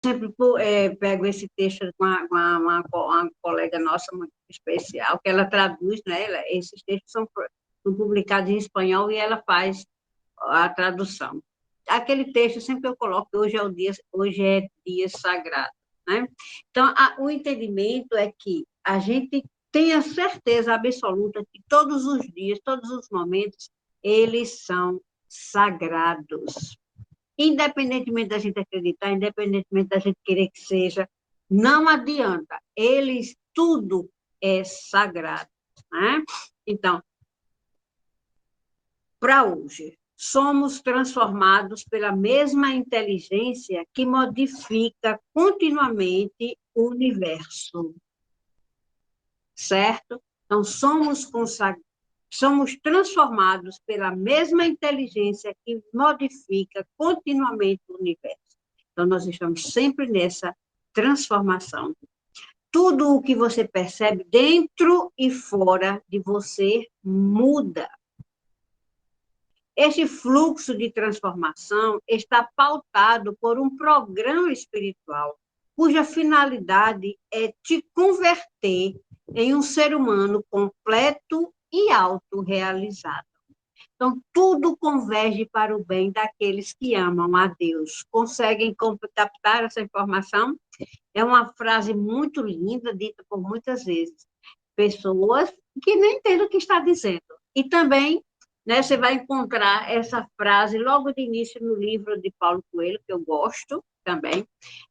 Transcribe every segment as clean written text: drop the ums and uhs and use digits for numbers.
sempre pego esse texto com uma colega nossa muito especial, que ela traduz, né? Esses textos são publicados em espanhol e ela faz a tradução. Aquele texto sempre eu coloco que hoje é dia sagrado, né? Então, o entendimento é que a gente tenha certeza absoluta que todos os dias, todos os momentos, eles são sagrados. Independentemente da gente acreditar, independentemente da gente querer que seja, não adianta. Eles, tudo é sagrado, né? Então, para hoje, somos transformados pela mesma inteligência que modifica continuamente o universo, certo? Então, somos transformados pela mesma inteligência que modifica continuamente o universo. Então, nós estamos sempre nessa transformação. Tudo o que você percebe dentro e fora de você muda. Este fluxo de transformação está pautado por um programa espiritual, cuja finalidade é te converter em um ser humano completo e autorrealizado. Então, tudo converge para o bem daqueles que amam a Deus. Conseguem captar essa informação? É uma frase muito linda, dita por muitas vezes. Pessoas que nem entendem o que está dizendo. E também, né, você vai encontrar essa frase logo de início no livro de Paulo Coelho, que eu gosto também,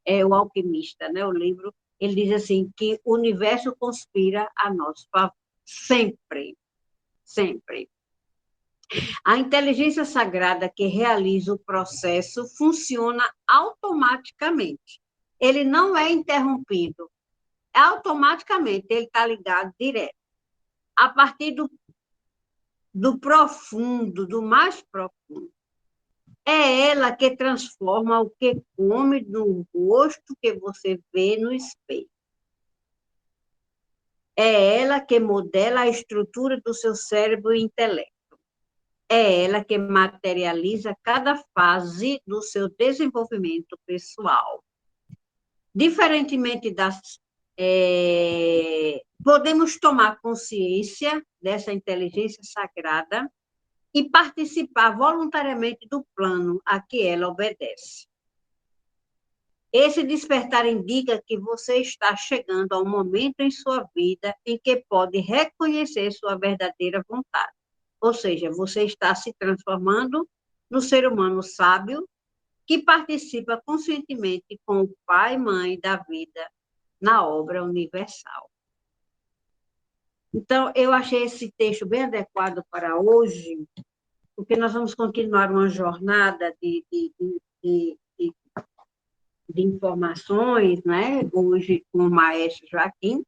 é O Alquimista, né? O livro, ele diz assim, que o universo conspira a nosso favor. Sempre, sempre. A inteligência sagrada que realiza o processo funciona automaticamente. Ele não é interrompido. Automaticamente, ele está ligado direto. A partir do profundo, do mais profundo. É ela que transforma o que come no rosto que você vê no espelho. É ela que modela a estrutura do seu cérebro e intelecto. É ela que materializa cada fase do seu desenvolvimento pessoal. Diferentemente das. Podemos tomar consciência dessa inteligência sagrada e participar voluntariamente do plano a que ela obedece. Esse despertar indica que você está chegando a um momento em sua vida em que pode reconhecer sua verdadeira vontade. Ou seja, você está se transformando no ser humano sábio que participa conscientemente com o pai e mãe da vida na obra universal. Então, eu achei esse texto bem adequado para hoje, porque nós vamos continuar uma jornada de informações, né? Hoje com o maestro Joaquim.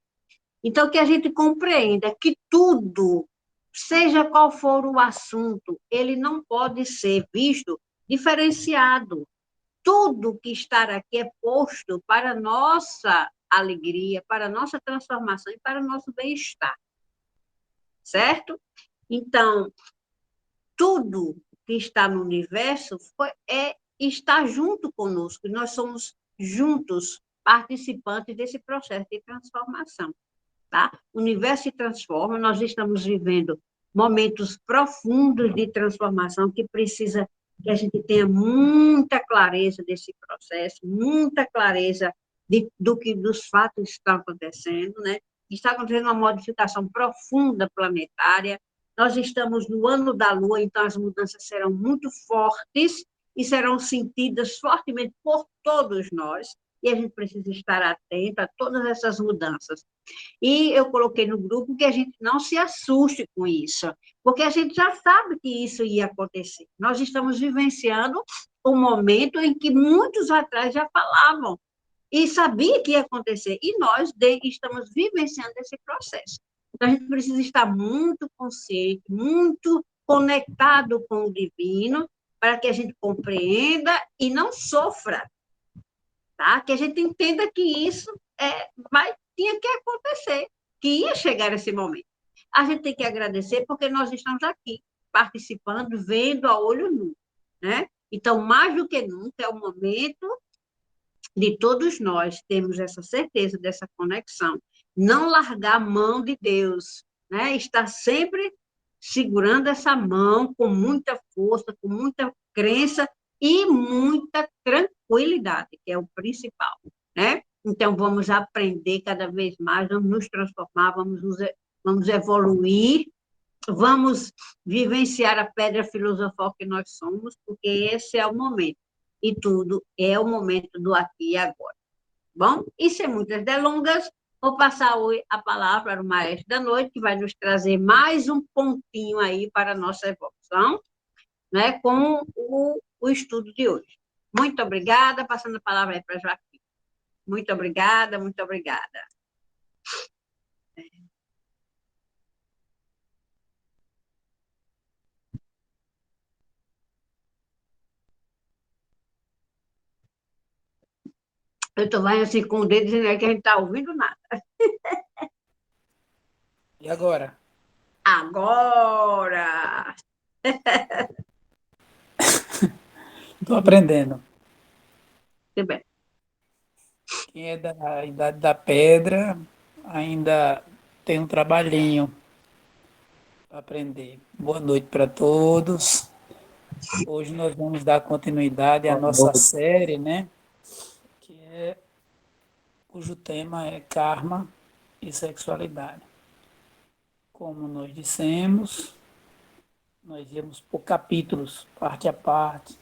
Então, que a gente compreenda que tudo, seja qual for o assunto, ele não pode ser visto diferenciado. Tudo que está aqui é posto para nossa alegria, para nossa transformação e para o nosso bem-estar, certo? Então, tudo que está no universo está junto conosco, nós somos juntos participantes desse processo de transformação. Tá? O universo se transforma, nós estamos vivendo momentos profundos de transformação que precisa que a gente tenha muita clareza desse processo, muita clareza dos fatos que estão acontecendo, né? Está acontecendo uma modificação profunda planetária. Nós estamos no ano da Lua, então as mudanças serão muito fortes e serão sentidas fortemente por todos nós, e a gente precisa estar atento a todas essas mudanças. E eu coloquei no grupo que a gente não se assuste com isso, porque a gente já sabe que isso ia acontecer. Nós estamos vivenciando um momento em que muitos atrás já falavam e sabia que ia acontecer, e nós estamos vivenciando esse processo. Então, a gente precisa estar muito consciente, muito conectado com o divino, para que a gente compreenda e não sofra, tá? Que a gente entenda que isso tinha que acontecer, que ia chegar esse momento. A gente tem que agradecer porque nós estamos aqui, participando, vendo a olho nu, né? Então, mais do que nunca, é o momento de todos nós termos essa certeza dessa conexão, não largar a mão de Deus, né? Estar sempre segurando essa mão com muita força, com muita crença e muita tranquilidade, que é o principal, né? Então, vamos aprender cada vez mais, vamos nos transformar, vamos evoluir, vamos vivenciar a pedra filosofal que nós somos, porque esse é o momento. E tudo é o momento do aqui e agora. Bom, e sem muitas delongas, vou passar a palavra para o maestro da noite, que vai nos trazer mais um pontinho aí para a nossa evolução, né, com o estudo de hoje. Muito obrigada, passando a palavra aí para a Joaquim. Muito obrigada, muito obrigada. Eu estou vendo assim com o dedo dizendo que a gente está ouvindo nada. E agora? Agora! Estou aprendendo. Muito bem. Quem é da Idade da Pedra ainda tem um trabalhinho para aprender. Boa noite para todos. Hoje nós vamos dar continuidade à nossa série, né? Cujo tema é karma e sexualidade. Como nós dissemos, nós íamos por capítulos, parte a parte.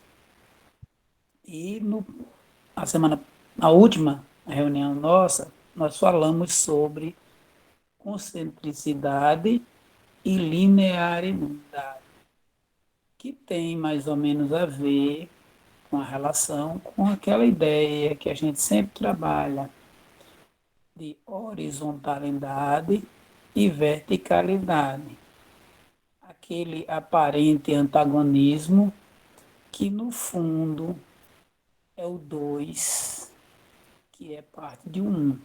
E na última reunião nossa, nós falamos sobre concentricidade e linearidade, que tem mais ou menos a ver com a relação com aquela ideia que a gente sempre trabalha de horizontalidade e verticalidade, aquele aparente antagonismo que no fundo é o dois, que é parte de um,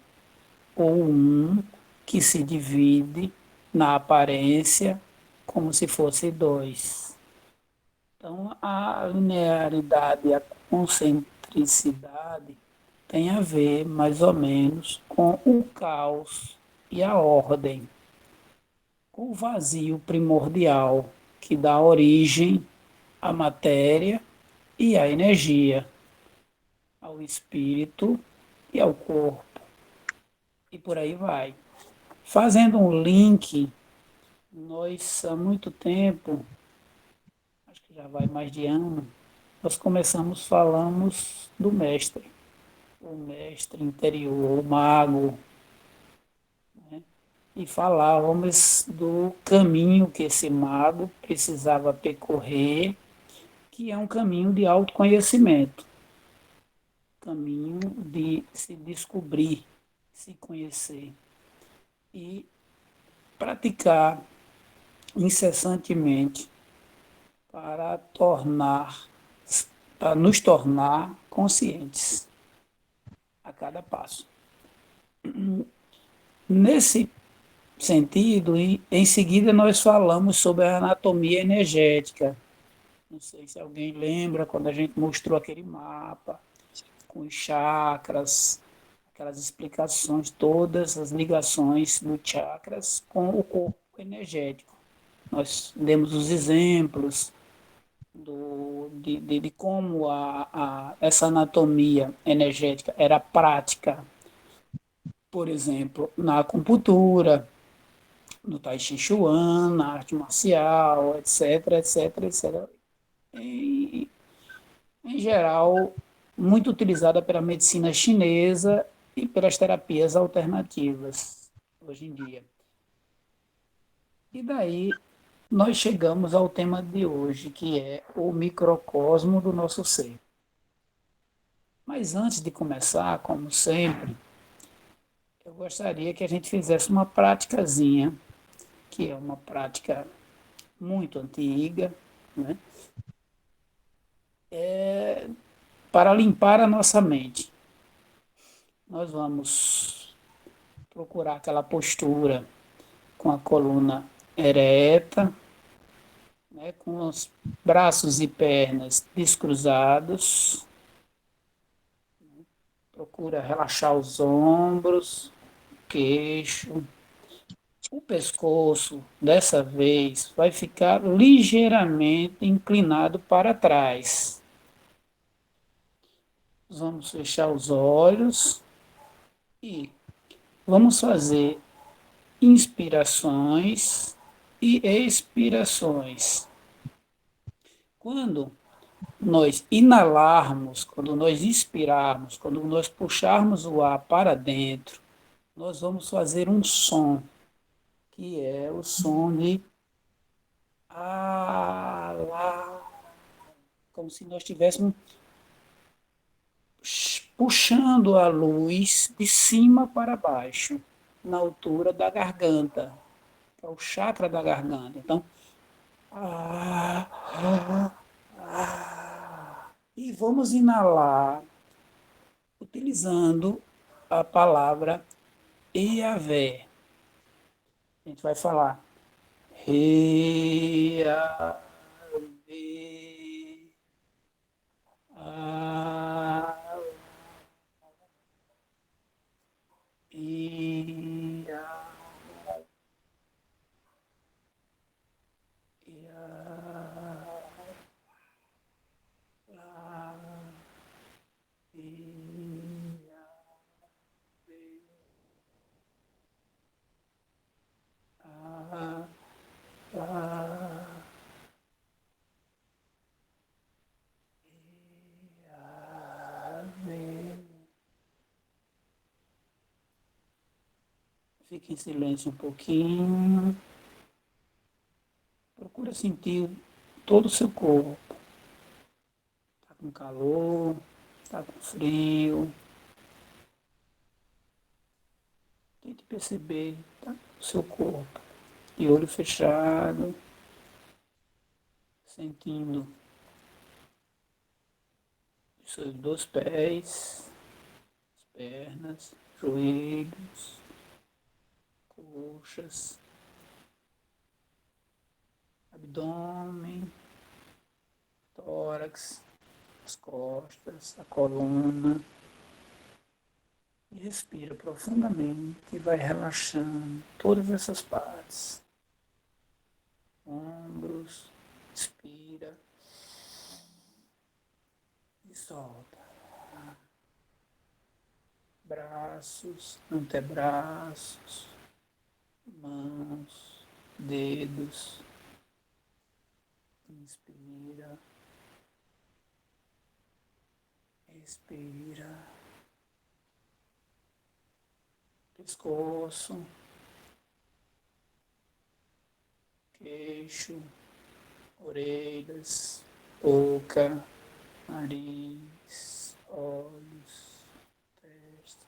ou um que se divide na aparência como se fosse dois. Então, a linearidade e a concentricidade tem a ver, mais ou menos, com o caos e a ordem, o vazio primordial que dá origem à matéria e à energia, ao espírito e ao corpo, e por aí vai. Fazendo um link, nós há muito tempo, acho que já vai mais de ano, nós falamos do mestre, o mestre interior, o mago, né? E falávamos do caminho que esse mago precisava percorrer, que é um caminho de autoconhecimento, caminho de se descobrir, se conhecer e praticar incessantemente para para nos tornar conscientes a cada passo. Nesse sentido, e em seguida nós falamos sobre a anatomia energética. Não sei se alguém lembra quando a gente mostrou aquele mapa com os chakras, aquelas explicações, todas as ligações dos chakras com o corpo energético. Nós demos os exemplos de como essa anatomia energética era prática, por exemplo, na acupuntura, no Tai Chi Chuan, na arte marcial, etc, etc, etc. E, em geral, muito utilizada pela medicina chinesa e pelas terapias alternativas hoje em dia. E daí nós chegamos ao tema de hoje, que é o microcosmo do nosso ser. Mas antes de começar, como sempre, eu gostaria que a gente fizesse uma praticazinha, que é uma prática muito antiga, né? Para limpar a nossa mente. Nós vamos procurar aquela postura com a coluna ereta, né, com os braços e pernas descruzados, Procura relaxar os ombros, queixo. O pescoço, dessa vez, vai ficar ligeiramente inclinado para trás. Vamos fechar os olhos e vamos fazer inspirações e expirações. Quando nós inalarmos, quando nós inspirarmos, quando nós puxarmos o ar para dentro, nós vamos fazer um som, que é o som de lá, como se nós estivéssemos puxando a luz de cima para baixo, na altura da garganta, que é o chakra da garganta. Então, ah, ah, e vamos inalar utilizando a palavra Iavé. A gente vai falar Iavé, Ia, Fique em silêncio um pouquinho. Procura sentir todo o seu corpo. Está com calor, está com frio. Tente perceber, tá? O seu corpo. De olho fechado, sentindo os seus dois pés, as pernas, joelhos, coxas, abdômen, tórax, as costas, a coluna. E respira profundamente e vai relaxando todas essas partes. Ombros, inspira e solta. Braços, antebraços, mãos, dedos. Inspira, expira. Pescoço, queixo, orelhas, boca, nariz, olhos, testa,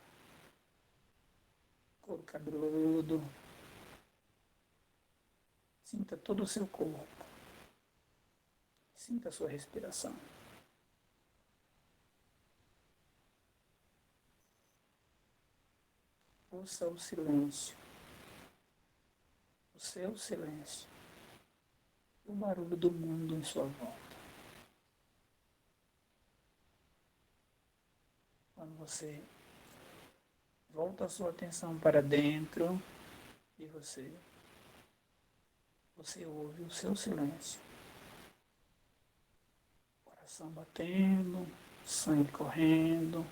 couro cabeludo. Sinta todo o seu corpo. Sinta a sua respiração. Ouça o silêncio, o seu silêncio, o barulho do mundo em sua volta. Quando você volta a sua atenção para dentro de você, você ouve o seu silêncio. Coração batendo, sangue correndo,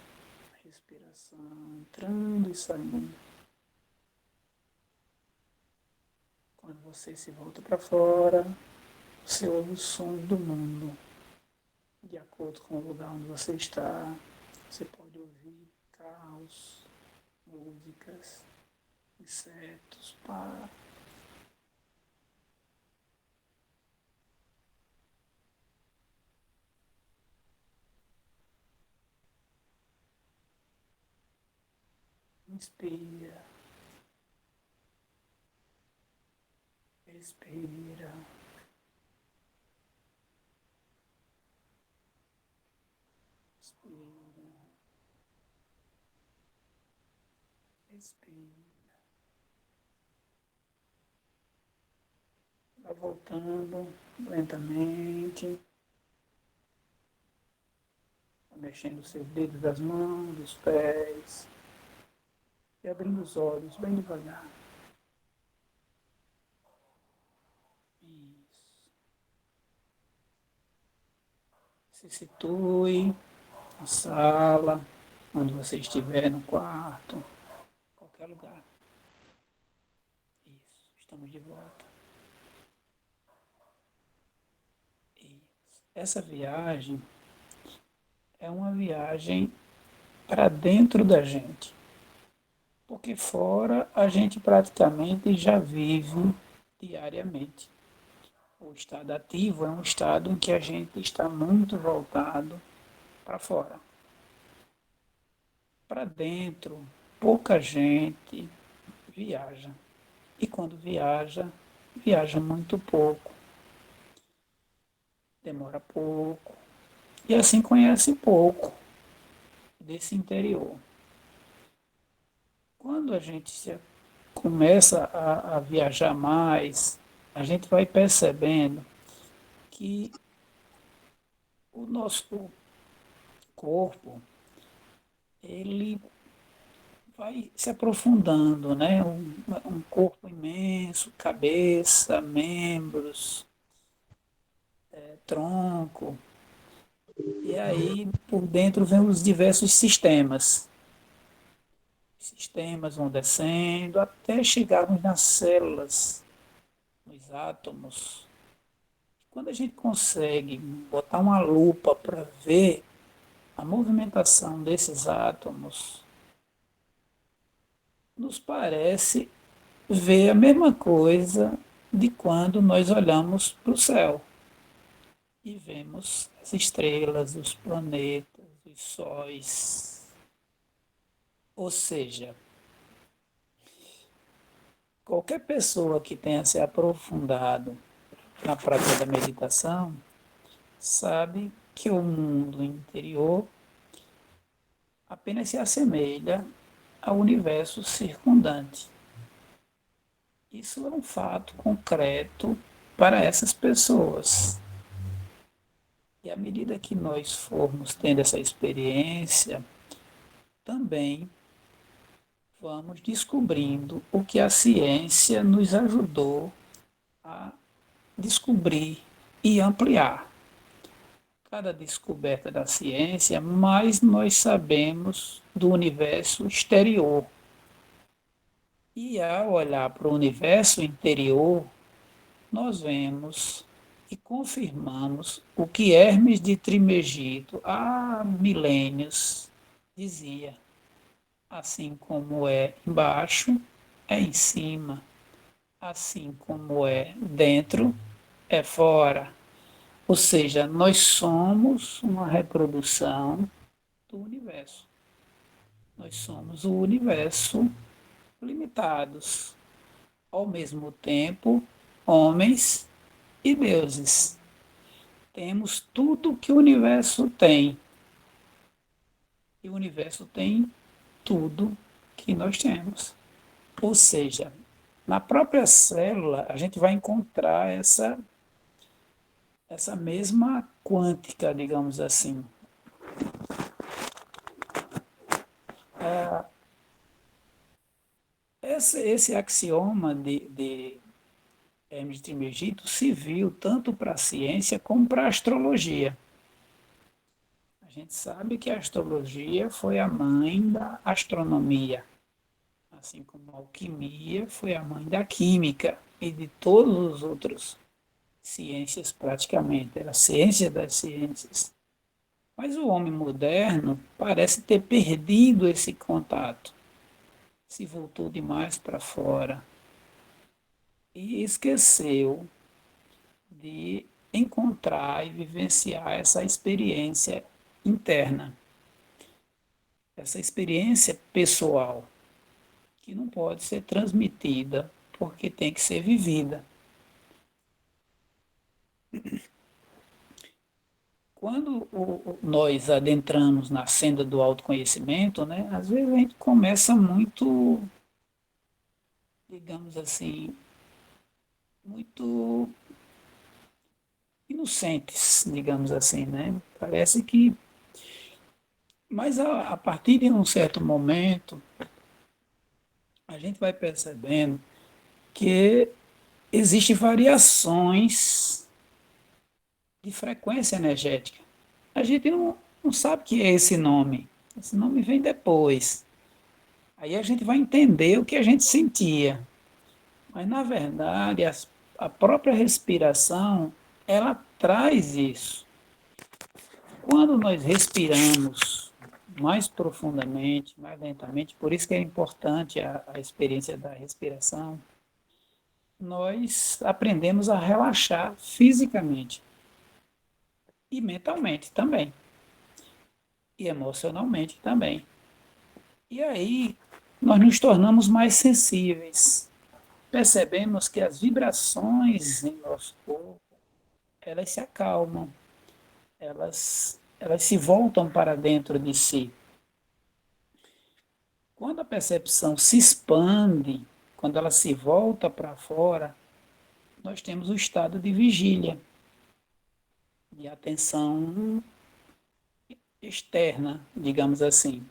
respiração entrando e saindo. Quando você se volta para fora, você ouve o som do mundo. De acordo com o lugar onde você está, você pode ouvir carros, músicas, insetos, pássaros. Inspira, expira. Inspira, expira. Vai voltando lentamente. mexendo os seus dedos das mãos, dos pés, e abrindo os olhos bem devagar. Isso. Se situe na sala, onde você estiver, no quarto, qualquer lugar. Isso. Estamos de volta. Isso. Essa viagem é uma viagem para dentro da gente. Porque fora a gente praticamente já vive diariamente. O estado ativo é um estado em que a gente está muito voltado para fora. Para dentro, pouca gente viaja. E quando viaja, viaja muito pouco, demora pouco, e assim conhece pouco desse interior. Quando a gente começa a viajar mais, a gente vai percebendo que o nosso corpo, ele vai se aprofundando, né? Um corpo imenso, cabeça, membros, tronco, e aí por dentro vem os diversos sistemas. Sistemas vão descendo até chegarmos nas células, nos átomos. Quando a gente consegue botar uma lupa para ver a movimentação desses átomos, nos parece ver a mesma coisa de quando nós olhamos para o céu e vemos as estrelas, os planetas, os sóis. Ou seja, qualquer pessoa que tenha se aprofundado na prática da meditação sabe que o mundo interior apenas se assemelha ao universo circundante. Isso é um fato concreto para essas pessoas. E à medida que nós formos tendo essa experiência, também vamos descobrindo o que a ciência nos ajudou a descobrir e ampliar. Cada descoberta da ciência, mais nós sabemos do universo exterior. E ao olhar para o universo interior, nós vemos e confirmamos o que Hermes de Trismegisto há milênios dizia. Assim como é embaixo, é em cima. Assim como é dentro, é fora. Ou seja, nós somos uma reprodução do universo. Nós somos o universo limitados. Ao mesmo tempo, homens e deuses. Temos tudo que o universo tem. E o universo tem tudo que nós temos. Ou seja, na própria célula, a gente vai encontrar essa mesma quântica, digamos assim. Esse axioma de Hermes Trismegisto se viu tanto para a ciência como para a astrologia. A gente sabe que a astrologia foi a mãe da astronomia, assim como a alquimia foi a mãe da química e de todos os outros ciências praticamente, era a ciência das ciências. Mas o homem moderno parece ter perdido esse contato, se voltou demais para fora e esqueceu de encontrar e vivenciar essa experiência interna, essa experiência pessoal, que não pode ser transmitida porque tem que ser vivida. Quando nós adentramos na senda do autoconhecimento, né, às vezes a gente começa muito, digamos assim, muito inocentes, digamos assim, né? Parece que Mas a partir de um certo momento, a gente vai percebendo que existem variações de frequência energética. A gente não sabe o que é esse nome. Esse nome vem depois. Aí a gente vai entender o que a gente sentia. Mas, na verdade, a própria respiração, ela traz isso. Quando nós respiramos mais profundamente, mais lentamente, por isso que é importante a experiência da respiração, nós aprendemos a relaxar fisicamente e mentalmente também, e emocionalmente também. E aí nós nos tornamos mais sensíveis. Percebemos que as vibrações em nosso corpo, elas se acalmam, elas se voltam para dentro de si. Quando a percepção se expande, quando ela se volta para fora, nós temos o estado de vigília, de atenção externa, digamos assim.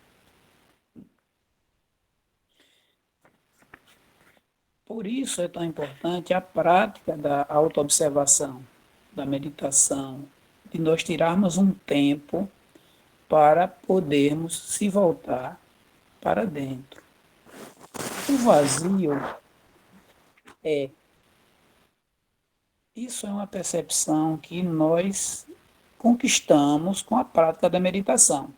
Por isso é tão importante a prática da autoobservação, da meditação, de nós tirarmos um tempo para podermos se voltar para dentro. O vazio é. Isso é uma percepção que nós conquistamos com a prática da meditação.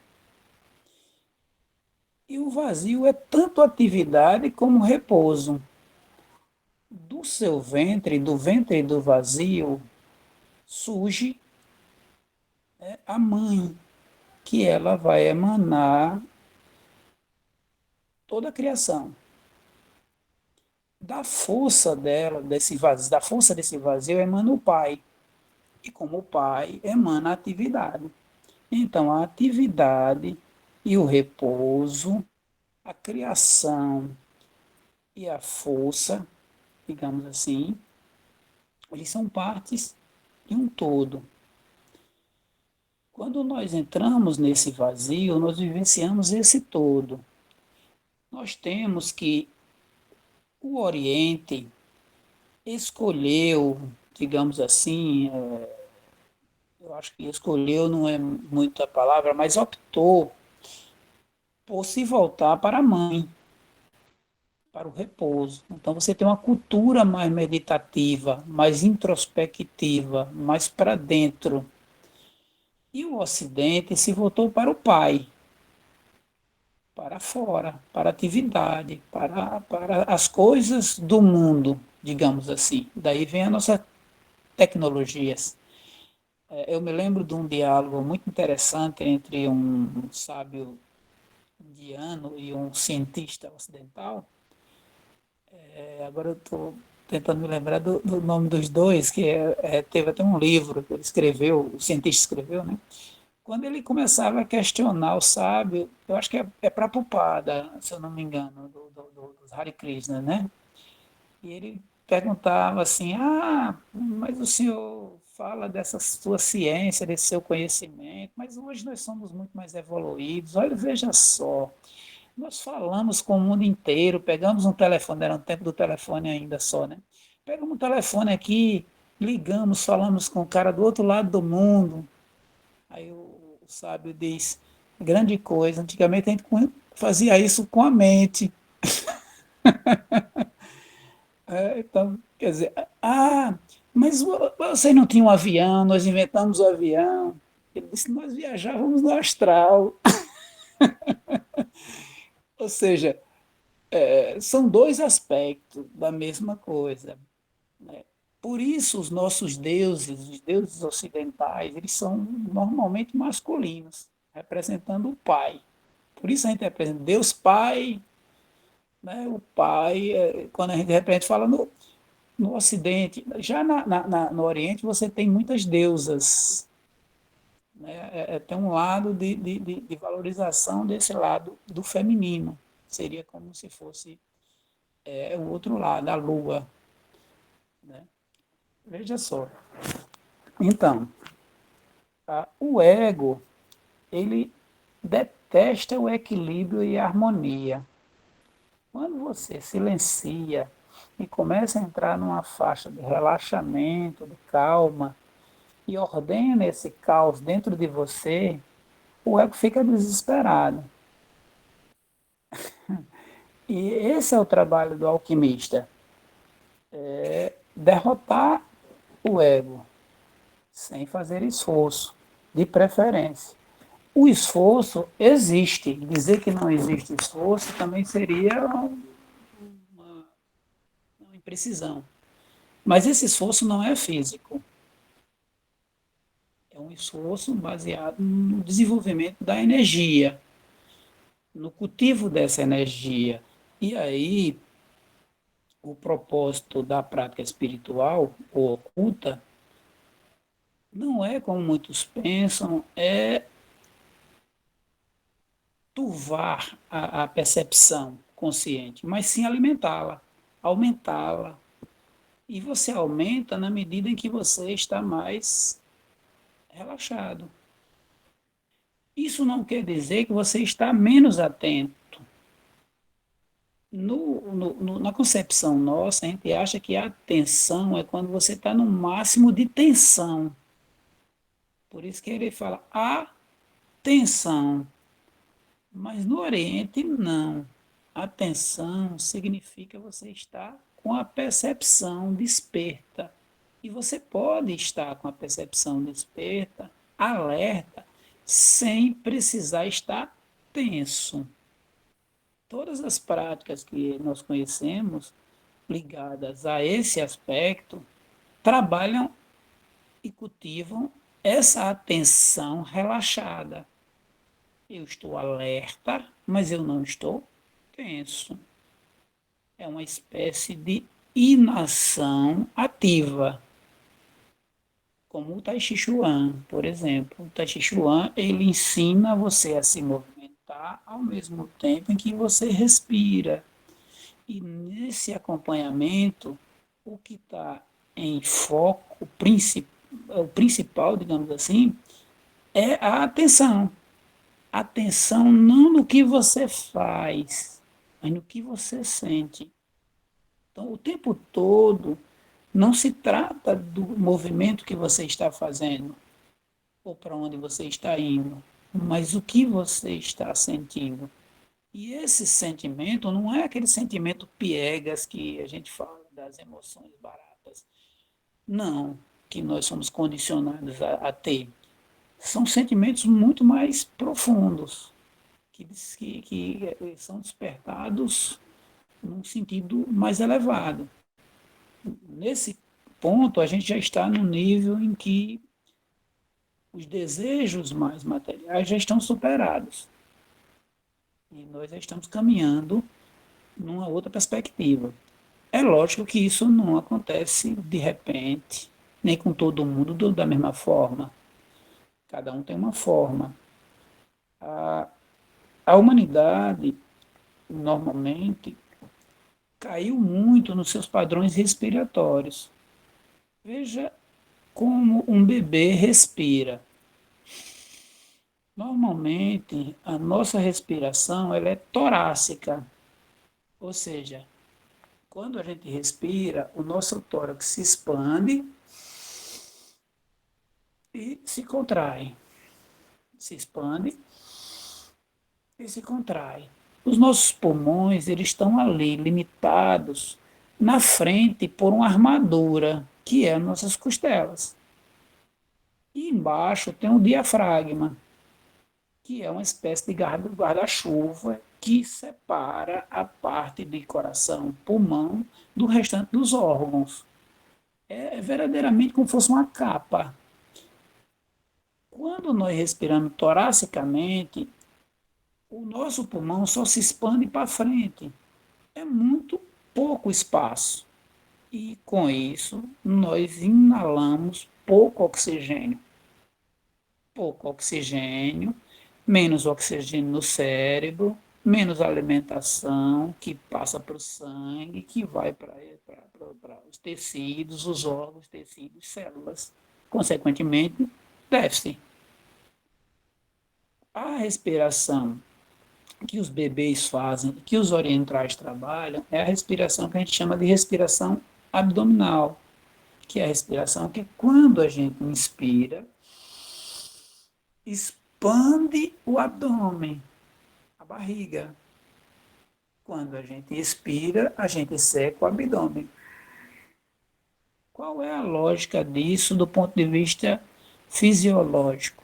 E o vazio é tanto atividade como repouso. Do seu ventre, do ventre do vazio, surge a mãe, que ela vai emanar toda a criação. Da força dela, desse vazio, da força desse vazio emana o pai. E como o pai emana a atividade. Então a atividade e o repouso, a criação e a força, digamos assim, eles são partes de um todo. Quando nós entramos nesse vazio, nós vivenciamos esse todo. Nós temos que o Oriente escolheu, digamos assim, eu acho que escolheu não é muita palavra, mas optou por se voltar para a mãe, para o repouso. Então você tem uma cultura mais meditativa, mais introspectiva, mais para dentro. E o Ocidente se voltou para o pai, para fora, para a atividade, para as coisas do mundo, digamos assim. Daí vem a nossa tecnologias. Eu me lembro de um diálogo muito interessante entre um sábio indiano e um cientista ocidental. Agora eu estou tentando me lembrar do nome dos dois, que teve até um livro que ele escreveu, o cientista escreveu, né? Quando ele começava a questionar o sábio, eu acho que é Prabhupada, se eu não me engano, dos Hare Krishna, né? E ele perguntava assim: ah, mas o senhor fala dessa sua ciência, desse seu conhecimento, mas hoje nós somos muito mais evoluídos. Olha, veja só, nós falamos com o mundo inteiro, pegamos um telefone, era um tempo do telefone ainda só, né? Pegamos um telefone aqui, ligamos, falamos com o cara do outro lado do mundo. Aí o sábio diz: grande coisa, antigamente a gente fazia isso com a mente. Então, quer dizer, mas vocês não tinham um avião, nós inventamos o avião. Ele disse: nós viajávamos no astral. Ou seja, são dois aspectos da mesma coisa. Né? Por isso, os deuses ocidentais, eles são normalmente masculinos, representando o pai. Por isso a gente representa Deus Pai, né? O Pai, quando a gente de repente fala no Ocidente, já no Oriente você tem muitas deusas, né? Tem um lado de valorização desse lado do feminino, seria como se fosse o outro lado, a lua, né? Veja só. Então, o ego, ele detesta testa o equilíbrio e a harmonia. Quando você silencia e começa a entrar numa faixa de relaxamento, de calma, e ordena esse caos dentro de você, o ego fica desesperado. E esse é o trabalho do alquimista, derrotar o ego, sem fazer esforço, de preferência. O esforço existe. Dizer que não existe esforço também seria uma imprecisão. Mas esse esforço não é físico. É um esforço baseado no desenvolvimento da energia, no cultivo dessa energia. E aí, o propósito da prática espiritual ou oculta não é como muitos pensam, é turvar a percepção consciente, mas sim alimentá-la, aumentá-la. E você aumenta na medida em que você está mais relaxado. Isso não quer dizer que você está menos atento. Na concepção nossa, a gente acha que a atenção é quando você está no máximo de tensão. Por isso que ele fala atenção. Mas no Oriente, não. Atenção significa você estar com a percepção desperta. E você pode estar com a percepção desperta, alerta, sem precisar estar tenso. Todas as práticas que nós conhecemos ligadas a esse aspecto trabalham e cultivam essa atenção relaxada. Eu estou alerta, mas eu não estou tenso. É uma espécie de inação ativa, como o Tai Chi Chuan, por exemplo. O Tai Chi Chuan, ele ensina você a se movimentar ao mesmo tempo em que você respira. E nesse acompanhamento, o que está em foco, o principal, digamos assim, é a atenção. Atenção não no que você faz, mas no que você sente. Então, o tempo todo, não se trata do movimento que você está fazendo ou para onde você está indo, mas o que você está sentindo. E esse sentimento não é aquele sentimento piegas que a gente fala das emoções baratas. Não, que nós somos condicionados a ter. São sentimentos muito mais profundos, que são despertados num sentido mais elevado. Nesse ponto, a gente já está no nível em que os desejos mais materiais já estão superados. E nós já estamos caminhando numa outra perspectiva. É lógico que isso não acontece de repente, nem com todo mundo da mesma forma. Cada um tem uma forma. A, a humanidade, normalmente, caiu muito nos seus padrões respiratórios. Veja como um bebê respira. Normalmente, a nossa respiração ela é torácica, ou seja, quando a gente respira, o nosso tórax se expande e se contrai. Se expande e se contrai. Os nossos pulmões eles estão ali, limitados, na frente por uma armadura, que é as nossas costelas. E embaixo tem o diafragma, que é uma espécie de guarda-chuva que separa a parte de coração, pulmão, do restante dos órgãos. É verdadeiramente como se fosse uma capa. Quando nós respiramos toracicamente, o nosso pulmão só se expande para frente. É muito pouco espaço. E com isso, nós inalamos pouco oxigênio. Pouco oxigênio, menos oxigênio no cérebro, menos alimentação que passa para o sangue, que vai para os tecidos, os órgãos, tecidos, células. Consequentemente, déficit. A respiração que os bebês fazem, que os orientais trabalham, é a respiração que a gente chama de respiração abdominal, que é a respiração que quando a gente inspira, expande o abdômen, a barriga. Quando a gente expira, a gente seca o abdômen. Qual é a lógica disso do ponto de vista fisiológico?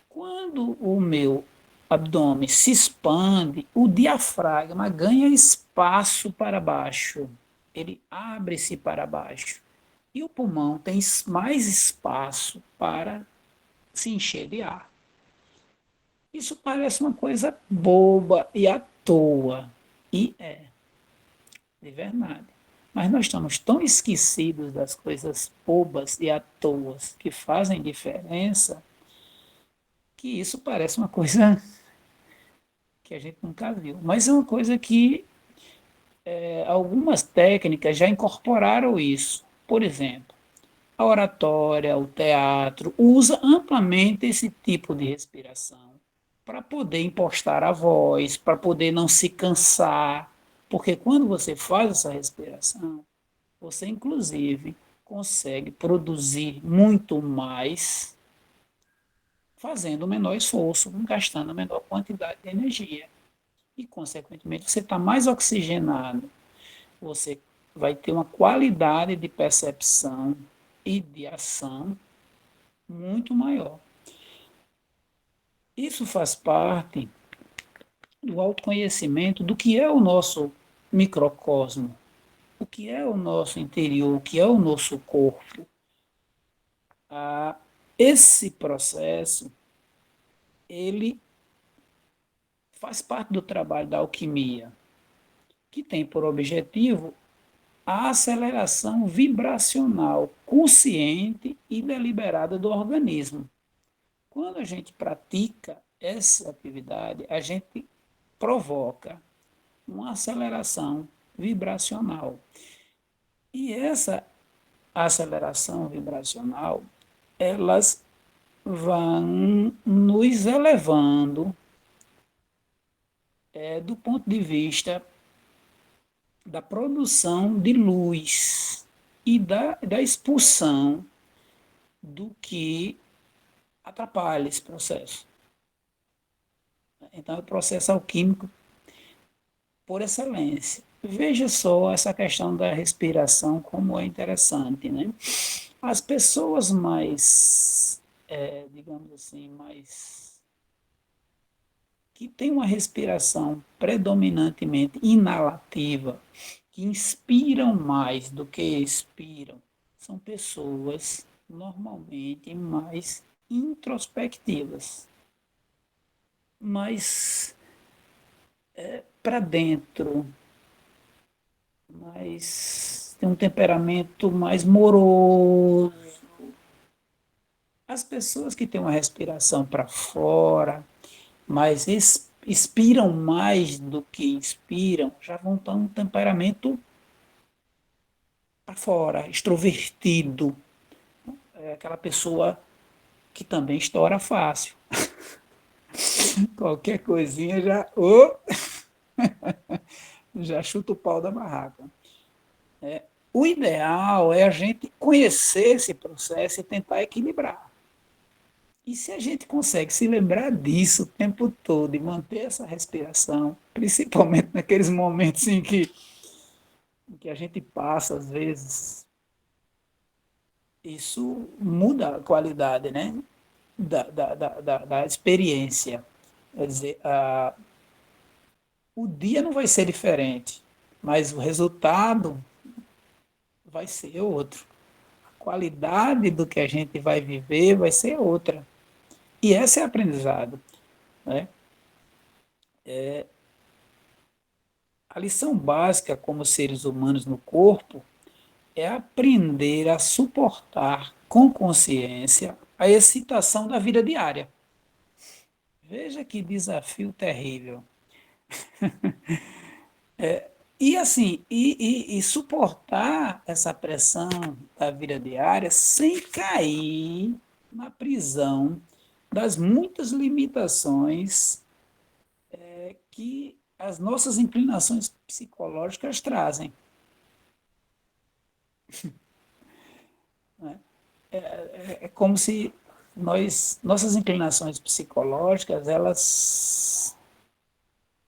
Quando o meu abdômen se expande, o diafragma ganha espaço para baixo. Ele abre-se para baixo. E o pulmão tem mais espaço para se encher de ar. Isso parece uma coisa boba e à toa. E é, de verdade. Mas nós estamos tão esquecidos das coisas bobas e à toa que fazem diferença que isso parece uma coisa que a gente nunca viu. Mas é uma coisa que algumas técnicas já incorporaram isso. Por exemplo, a oratória, o teatro, usa amplamente esse tipo de respiração para poder impostar a voz, para poder não se cansar. Porque quando você faz essa respiração, você inclusive consegue produzir muito mais fazendo o menor esforço, gastando a menor quantidade de energia. E, consequentemente, você está mais oxigenado, você vai ter uma qualidade de percepção e de ação muito maior. Isso faz parte do autoconhecimento do que é o nosso microcosmo, o que é o nosso interior, o que é o nosso corpo. Esse processo, ele faz parte do trabalho da alquimia, que tem por objetivo a aceleração vibracional consciente e deliberada do organismo. Quando a gente pratica essa atividade, a gente provoca uma aceleração vibracional. E essa aceleração vibracional, elas vão nos elevando do ponto de vista da produção de luz e da expulsão do que atrapalha esse processo. Então, é o processo alquímico por excelência. Veja só essa questão da respiração, como é interessante, né? As pessoas mais, digamos assim, mais que têm uma respiração predominantemente inalativa, que inspiram mais do que expiram, são pessoas normalmente mais introspectivas, mais para dentro, mais tem um temperamento mais moroso. As pessoas que têm uma respiração para fora, mas expiram mais do que inspiram, já vão estar um temperamento para fora, extrovertido. É aquela pessoa que também estoura fácil. Qualquer coisinha já, já chuta o pau da barraca. O ideal é a gente conhecer esse processo e tentar equilibrar. E se a gente consegue se lembrar disso o tempo todo e manter essa respiração, principalmente naqueles momentos em que a gente passa, às vezes, isso muda a qualidade, né, da experiência. Quer dizer, o dia não vai ser diferente, mas o resultado vai ser outro. A qualidade do que a gente vai viver vai ser outra. E esse é aprendizado, né? A lição básica como seres humanos no corpo é aprender a suportar com consciência a excitação da vida diária. Veja que desafio terrível. E assim, e suportar essa pressão da vida diária sem cair na prisão das muitas limitações que as nossas inclinações psicológicas trazem. Né? É como se nossas inclinações psicológicas, elas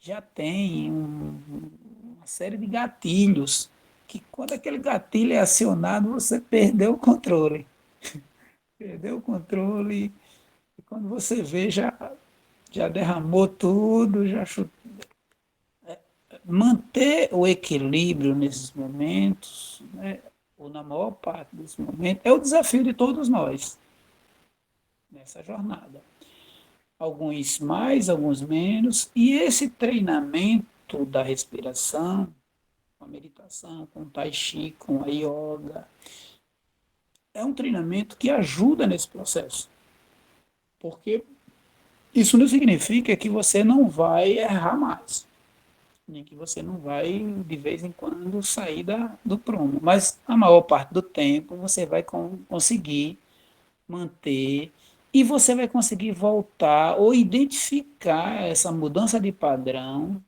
já têm uma série de gatilhos, que quando aquele gatilho é acionado, você perdeu o controle. Perdeu o controle, e quando você vê, já derramou tudo, já chutou. Manter o equilíbrio nesses momentos, né, ou na maior parte desses momentos, é o desafio de todos nós nessa jornada. Alguns mais, alguns menos, e esse treinamento da respiração, com a meditação, com o tai chi, com a yoga, é um treinamento que ajuda nesse processo, porque isso não significa que você não vai errar mais, nem que você não vai, de vez em quando, sair do prumo. Mas a maior parte do tempo você vai conseguir manter e você vai conseguir voltar ou identificar essa mudança de padrão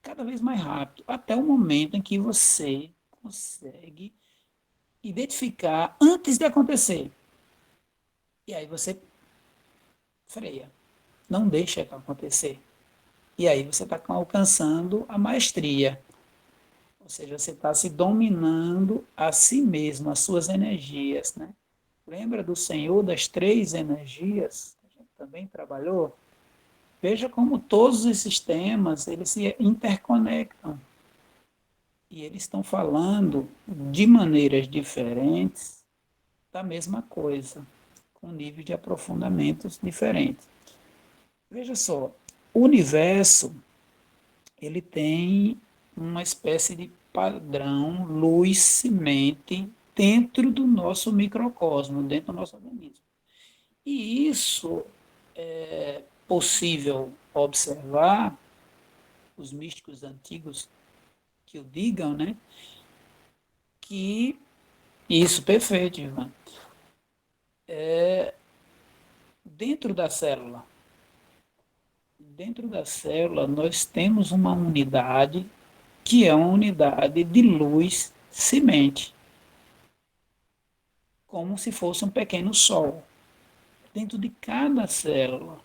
cada vez mais rápido, até o momento em que você consegue identificar antes de acontecer. E aí você freia, não deixa acontecer. E aí você está alcançando a maestria. Ou seja, você está se dominando a si mesmo, as suas energias, né? Lembra do Senhor das três energias? Que a gente também trabalhou. Veja como todos esses temas, eles se interconectam. E eles estão falando de maneiras diferentes da mesma coisa, com níveis de aprofundamentos diferentes. Veja só, o universo, ele tem uma espécie de padrão luz-semente dentro do nosso microcosmo, dentro do nosso organismo. E isso é possível observar, os místicos antigos que o digam, né? Que isso, perfeito, Ivan. Dentro da célula. Dentro da célula, nós temos uma unidade que é uma unidade de luz semente, como se fosse um pequeno sol, dentro de cada célula.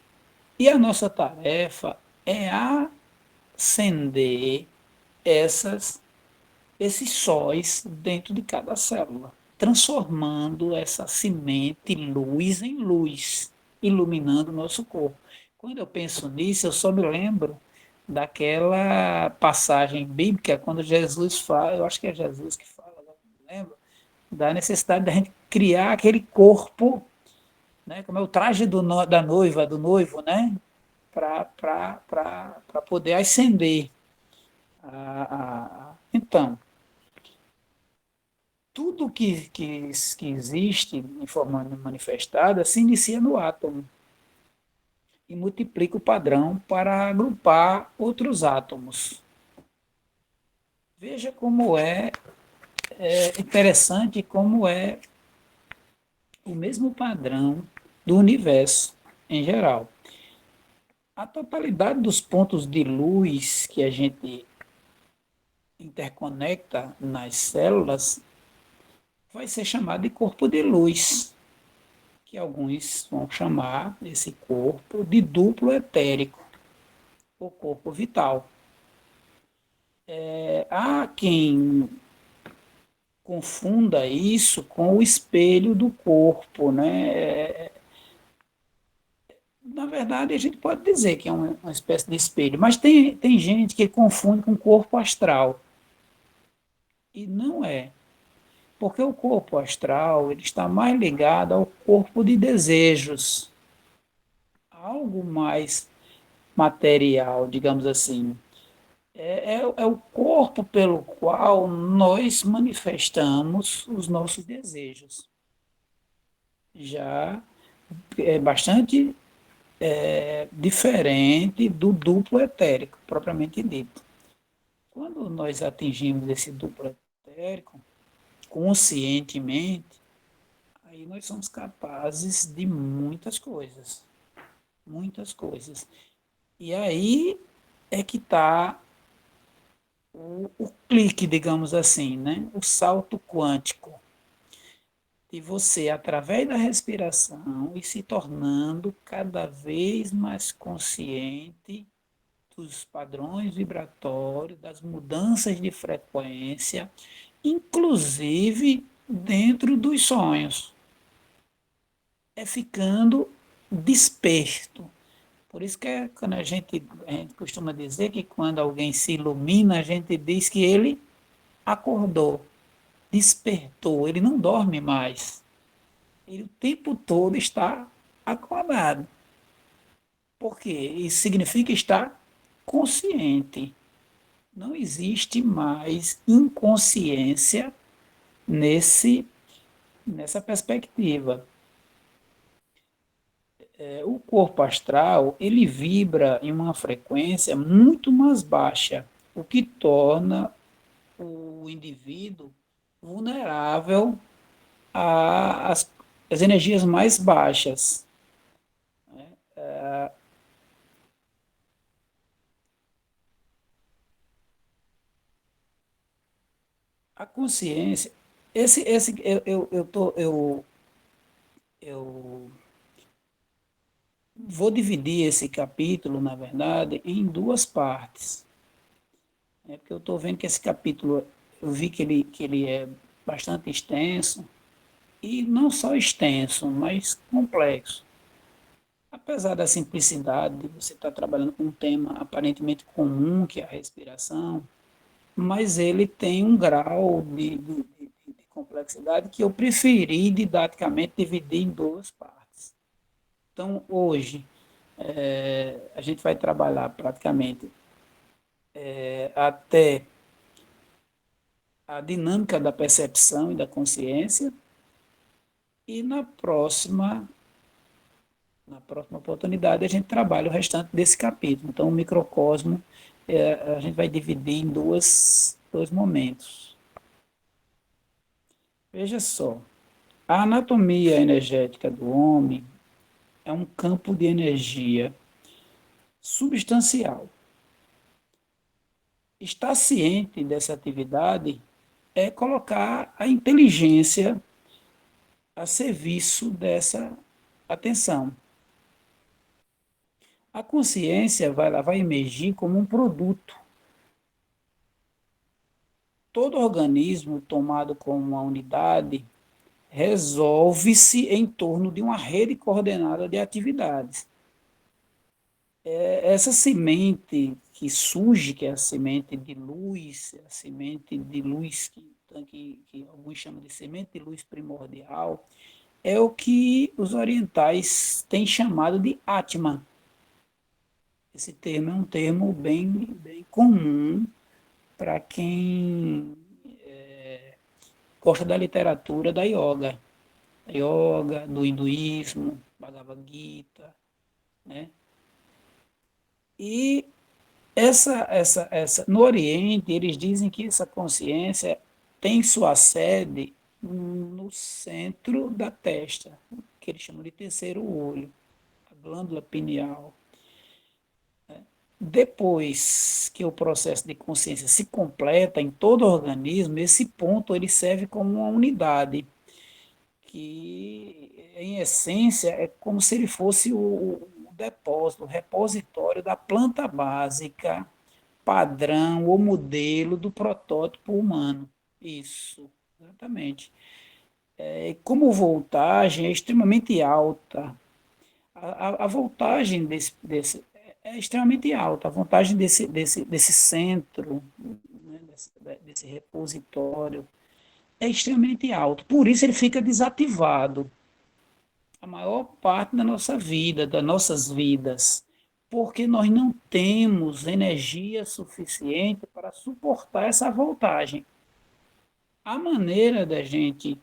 E a nossa tarefa é acender essas, esses sóis dentro de cada célula, transformando essa semente luz em luz, iluminando o nosso corpo. Quando eu penso nisso, eu só me lembro daquela passagem bíblica, quando Jesus fala, eu acho que é Jesus que fala, não lembro, da necessidade da gente criar aquele corpo, né, como é o traje da noiva, do noivo, né, para poder ascender. Então, tudo que existe em forma manifestada se inicia no átomo e multiplica o padrão para agrupar outros átomos. Veja como é interessante como é o mesmo padrão do universo em geral. A totalidade dos pontos de luz que a gente interconecta nas células vai ser chamado de corpo de luz, que alguns vão chamar esse corpo de duplo etérico, o corpo vital. Há quem confunda isso com o espelho do corpo, né? Na verdade, a gente pode dizer que é uma espécie de espelho, mas tem gente que confunde com corpo astral. E não é. Porque o corpo astral ele está mais ligado ao corpo de desejos, algo mais material, digamos assim. É o corpo pelo qual nós manifestamos os nossos desejos. Já é bastante diferente do duplo etérico, propriamente dito. Quando nós atingimos esse duplo etérico, conscientemente, aí nós somos capazes de muitas coisas. muitas coisas. E aí é que está o clique, digamos assim, né? O salto quântico de você, através da respiração, e se tornando cada vez mais consciente dos padrões vibratórios, das mudanças de frequência, inclusive dentro dos sonhos. É ficando desperto. Por isso que quando a gente costuma dizer que quando alguém se ilumina, a gente diz que ele acordou, despertou, ele não dorme mais. Ele o tempo todo está acordado. Por quê? Isso significa estar consciente. Não existe mais inconsciência nesse, nessa perspectiva. O corpo astral ele vibra em uma frequência muito mais baixa, o que torna o indivíduo vulnerável às energias mais baixas. A consciência, eu vou dividir esse capítulo, na verdade, em duas partes. É porque eu estou vendo que esse capítulo, eu vi que ele é bastante extenso, e não só extenso, mas complexo. Apesar da simplicidade de você estar trabalhando com um tema aparentemente comum, que é a respiração, mas ele tem um grau de complexidade que eu preferi didaticamente dividir em duas partes. Então, hoje, a gente vai trabalhar praticamente até a dinâmica da percepção e da consciência, e na próxima oportunidade a gente trabalha o restante desse capítulo. Então, o microcosmo a gente vai dividir em dois momentos. Veja só, a anatomia energética do homem é um campo de energia substancial. Estar ciente dessa atividade é colocar a inteligência a serviço dessa atenção. A consciência vai emergir como um produto. Todo organismo tomado como uma unidade resolve-se em torno de uma rede coordenada de atividades. Essa semente que surge, que é a semente de luz, a semente de luz que alguns chamam de semente de luz primordial, é o que os orientais têm chamado de Atman. Esse termo é um termo bem comum para quem gosta da literatura da yoga, do hinduísmo, Bhagavad Gita, né? E no Oriente, eles dizem que essa consciência tem sua sede no centro da testa, que eles chamam de terceiro olho, a glândula pineal. Depois que o processo de consciência se completa em todo o organismo, esse ponto ele serve como uma unidade, que em essência é como se ele fosse o depósito, o repositório da planta básica, padrão ou modelo do protótipo humano. Isso, exatamente. Como voltagem é extremamente alta, a voltagem desse é extremamente alta, a voltagem desse centro, né, desse repositório, é extremamente alto. Por isso ele fica desativado a maior parte da nossa vida, das nossas vidas, porque nós não temos energia suficiente para suportar essa voltagem. A maneira da gente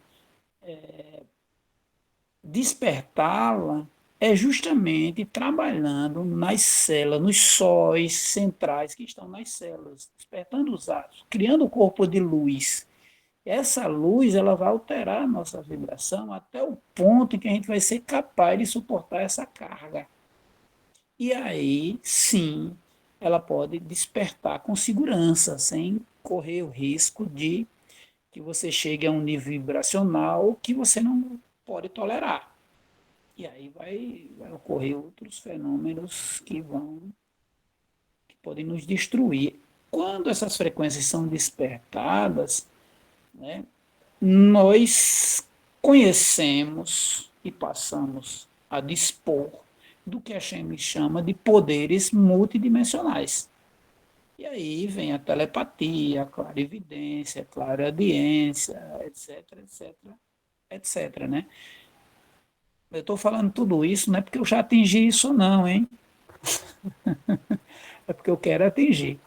despertá-la é justamente trabalhando nas células, nos sóis centrais que estão nas células, despertando os átomos, criando o corpo de luz. Essa luz ela vai alterar a nossa vibração até o ponto em que a gente vai ser capaz de suportar essa carga. E aí, sim, ela pode despertar com segurança, sem correr o risco de que você chegue a um nível vibracional que você não pode tolerar. E aí vai ocorrer outros fenômenos que podem nos destruir. Quando essas frequências são despertadas, né, nós conhecemos e passamos a dispor do que a Shem chama de poderes multidimensionais. E aí vem a telepatia, a clarividência, a clareaudiência, etc, etc, etc, né? Eu estou falando tudo isso não é porque eu já atingi isso não, hein? É porque eu quero atingir.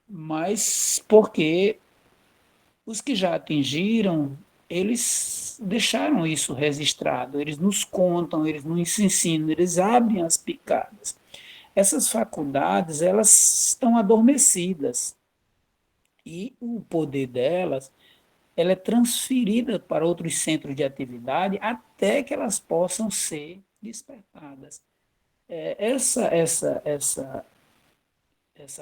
Mas porque os que já atingiram, eles deixaram isso registrado, eles nos contam, eles nos ensinam, eles abrem as picadas. Essas faculdades, elas estão adormecidas e o poder delas, ela é transferida para outros centros de atividade até que elas possam ser despertadas. Essa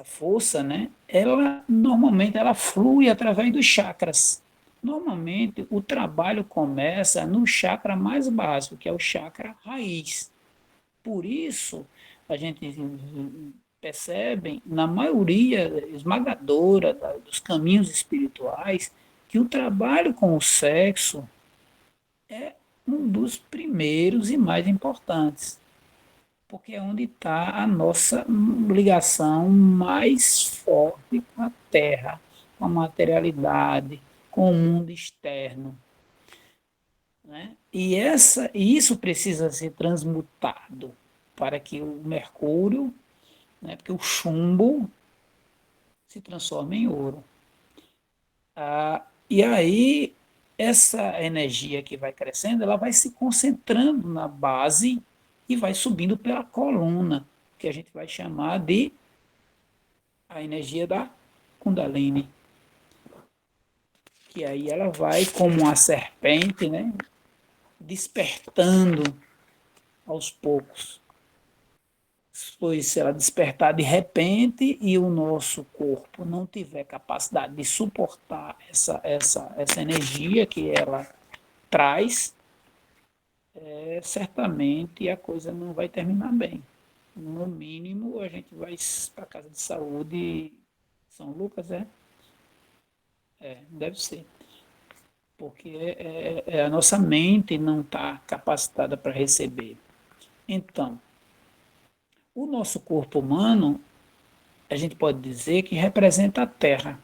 força, né? Ela normalmente ela flui através dos chakras. Normalmente o trabalho começa no chakra mais básico, que é o chakra raiz. Por isso a gente percebe na maioria esmagadora dos caminhos espirituais que o trabalho com o sexo é um dos primeiros e mais importantes, porque é onde está a nossa ligação mais forte com a Terra, com a materialidade, com o mundo externo. Né? E isso precisa ser transmutado para que o mercúrio, né, porque o chumbo se transforma em ouro. E aí, essa energia que vai crescendo, ela vai se concentrando na base e vai subindo pela coluna, que a gente vai chamar de a energia da Kundalini. Que aí ela vai, como uma serpente, né, despertando aos poucos. Pois se ela despertar de repente e o nosso corpo não tiver capacidade de suportar essa energia que ela traz, certamente a coisa não vai terminar bem. No mínimo, a gente vai para a casa de saúde São Lucas, é? É, deve ser. Porque a nossa mente não está capacitada para receber. Então, o nosso corpo humano, a gente pode dizer que representa a Terra.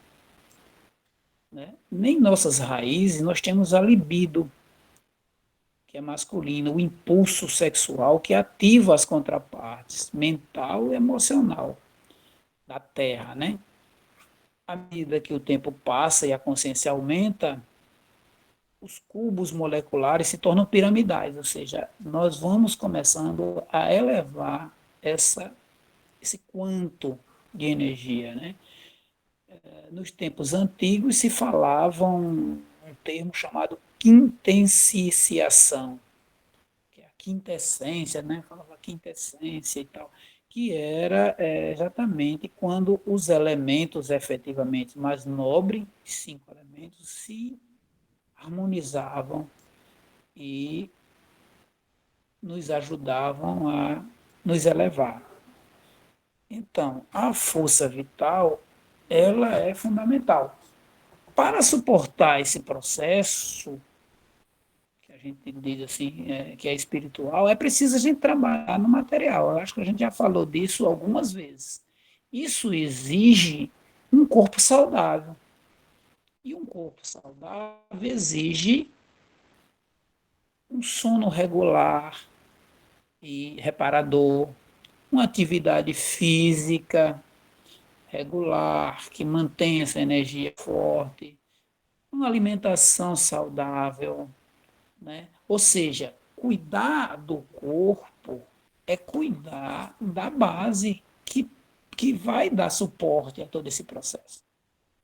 Né? Nem nossas raízes nós temos a libido, que é masculino, o impulso sexual que ativa as contrapartes mental e emocional da Terra, né? À medida que o tempo passa e a consciência aumenta, os cubos moleculares se tornam piramidais, ou seja, nós vamos começando a elevar esse quanto de energia, né? Nos tempos antigos se falava um termo chamado quintessência, que é a quintessência, né? Falava quintessência e tal, que era exatamente quando os elementos efetivamente mais nobres, 5 elementos, se harmonizavam e nos ajudavam a nos elevar. Então, a força vital, ela é fundamental. Para suportar esse processo, que a gente diz assim, que é espiritual, é preciso a gente trabalhar no material. Eu acho que a gente já falou disso algumas vezes. Isso exige um corpo saudável. E um corpo saudável exige um sono regular e reparador, uma atividade física regular que mantenha essa energia forte, uma alimentação saudável, né? Ou seja, cuidar do corpo é cuidar da base que vai dar suporte a todo esse processo.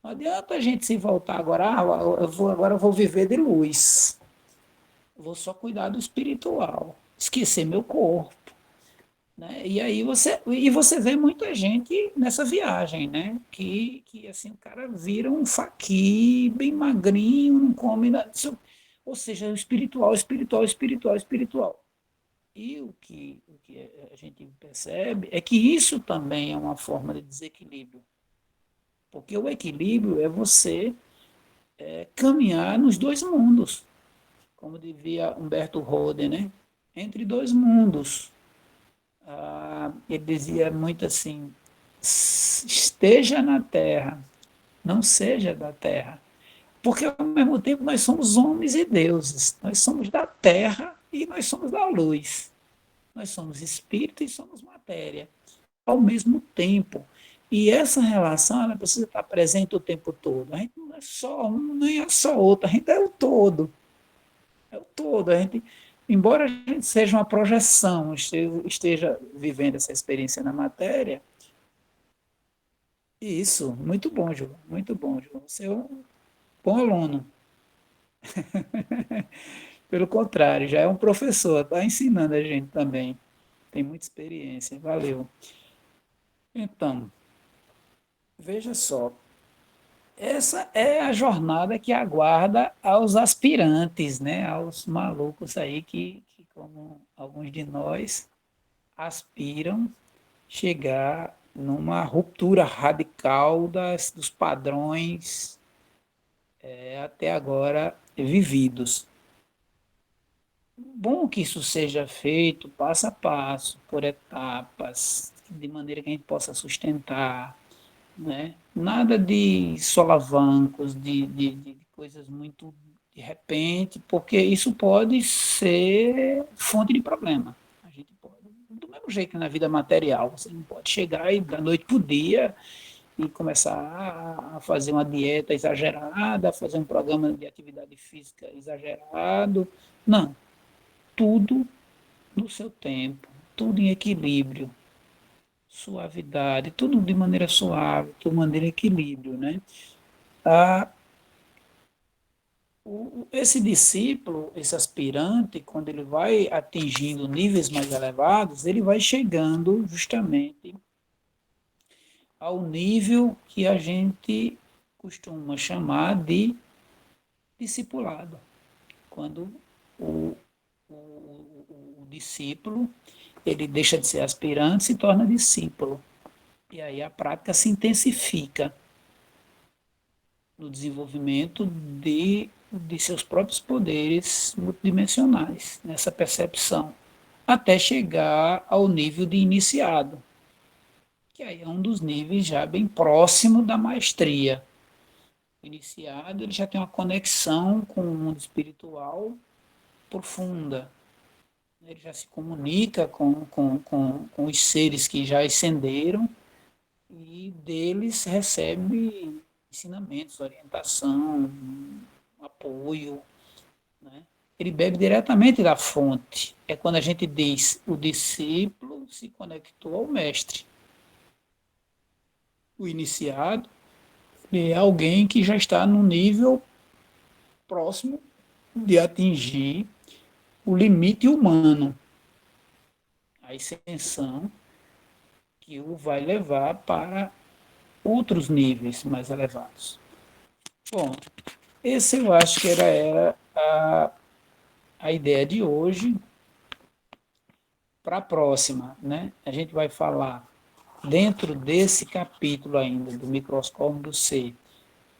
Não adianta a gente se voltar agora, agora eu vou viver de luz, vou só cuidar do espiritual, esquecer meu corpo. né? E aí você vê muita gente nessa viagem, né? Que assim, o cara vira um faqui bem magrinho, não come nada. Ou seja, espiritual, espiritual, espiritual, espiritual. E o que a gente percebe é que isso também é uma forma de desequilíbrio. Porque o equilíbrio é você caminhar nos dois mundos, como dizia Humberto Rode, né? Entre dois mundos. Ele dizia muito assim: esteja na terra, não seja da terra. Porque ao mesmo tempo nós somos homens e deuses, nós somos da terra e nós somos da luz, nós somos espírito e somos matéria, ao mesmo tempo. E essa relação ela precisa estar presente o tempo todo. A gente não é só um, nem é só outro, a gente é o todo. É o todo. Embora a gente seja uma projeção, esteja vivendo essa experiência na matéria, isso, muito bom, João, muito bom, João. Você é um bom aluno. Pelo contrário, já é um professor, está ensinando a gente também. Tem muita experiência, valeu. Então, veja só, essa é a jornada que aguarda aos aspirantes, né? Aos malucos aí que como alguns de nós, aspiram chegar numa ruptura radical dos padrões até agora vividos. Bom que isso seja feito passo a passo, por etapas, de maneira que a gente possa sustentar, né? Nada de solavancos, de coisas muito de repente, porque isso pode ser fonte de problema. A gente pode, do mesmo jeito que na vida material, você não pode chegar e da noite para o dia e começar a fazer uma dieta exagerada, fazer um programa de atividade física exagerado. Não, tudo no seu tempo, tudo em equilíbrio, suavidade, tudo de maneira suave, tudo de maneira equilíbrio, né? Ah, esse discípulo, esse aspirante, quando ele vai atingindo níveis mais elevados, ele vai chegando justamente ao nível que a gente costuma chamar de discipulado, quando o, o discípulo ele deixa de ser aspirante e se torna discípulo. E aí a prática se intensifica no desenvolvimento de seus próprios poderes multidimensionais, nessa percepção, até chegar ao nível de iniciado, que aí é um dos níveis já bem próximo da maestria. O iniciado ele já tem uma conexão com o mundo espiritual profunda, ele já se comunica com os seres que já ascenderam e deles recebe ensinamentos, orientação, apoio, né? Ele bebe diretamente da fonte. É quando a gente diz o discípulo se conectou ao mestre. O iniciado é alguém que já está no nível próximo de atingir o limite humano, a ascensão que o vai levar para outros níveis mais elevados. Bom, esse eu acho que era a ideia de hoje. Para a próxima, né? A gente vai falar dentro desse capítulo ainda do microscópio do ser,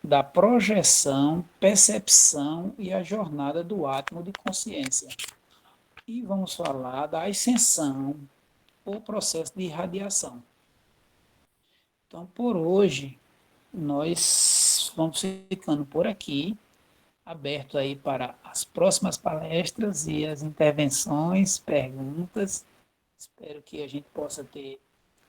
da projeção, percepção e a jornada do átomo de consciência. E vamos falar da ascensão, ou processo de irradiação. Então, por hoje, nós vamos ficando por aqui, aberto aí para as próximas palestras e as intervenções, perguntas. Espero que a gente possa ter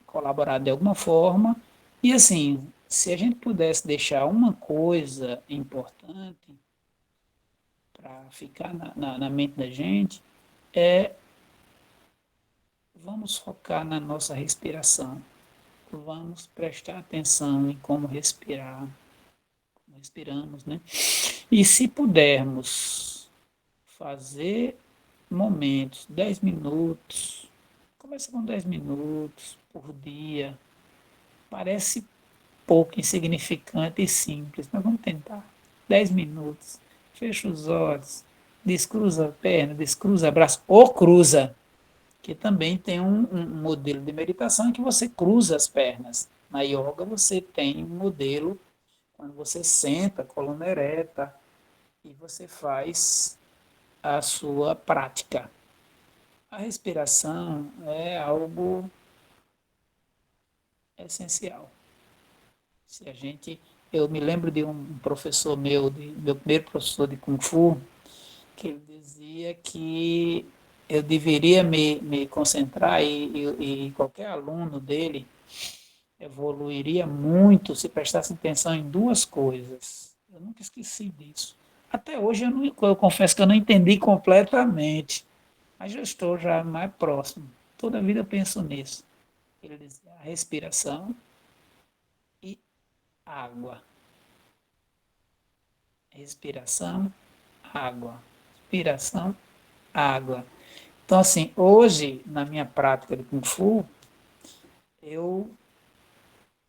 colaborado de alguma forma. E assim, se a gente pudesse deixar uma coisa importante para ficar na mente da gente, é vamos focar na nossa respiração. Vamos prestar atenção em como respirar, como respiramos, né? E se pudermos fazer momentos, 10 minutos, Começa com 10 minutos por dia. Parece pouco, insignificante e simples, mas vamos tentar. 10 minutos. Fecha os olhos, descruza a perna, descruza o braço, ou cruza, que também tem um modelo de meditação em que você cruza as pernas. Na yoga você tem um modelo quando você senta, coluna ereta, e você faz a sua prática. A respiração é algo essencial. Se a gente, eu me lembro de um professor meu, meu primeiro professor de Kung Fu, que ele dizia que eu deveria me concentrar e qualquer aluno dele evoluiria muito se prestasse atenção em duas coisas. Eu nunca esqueci disso. Até hoje eu confesso que eu não entendi completamente, mas eu estou já mais próximo. Toda a vida eu penso nisso. Ele dizia a respiração e água. Respiração, água. Respiração, água. Então, assim, hoje, na minha prática de Kung Fu, eu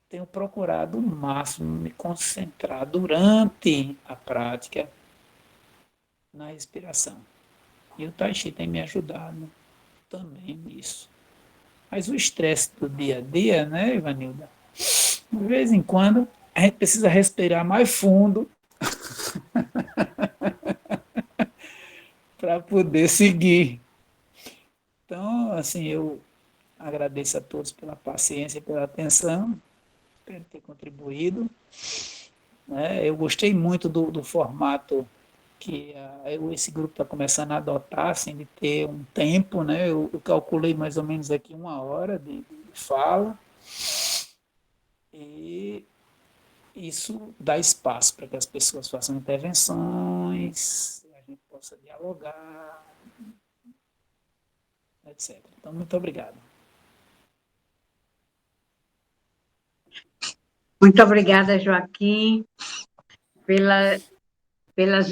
tenho procurado o máximo me concentrar durante a prática na respiração. E o Tai Chi tem me ajudado também nisso. Mas o estresse do dia a dia, né, Ivanilda? De vez em quando, a gente precisa respirar mais fundo para poder seguir. Então, assim, eu agradeço a todos pela paciência e pela atenção. Espero ter contribuído. Né? Eu gostei muito do formato que esse grupo está começando a adotar, assim, de ter um tempo, né? Eu calculei mais ou menos aqui 1 hora de fala, e isso dá espaço para que as pessoas façam intervenções, a gente possa dialogar, etc. Então, muito obrigado. Muito obrigada, Joaquim, pela, pelas,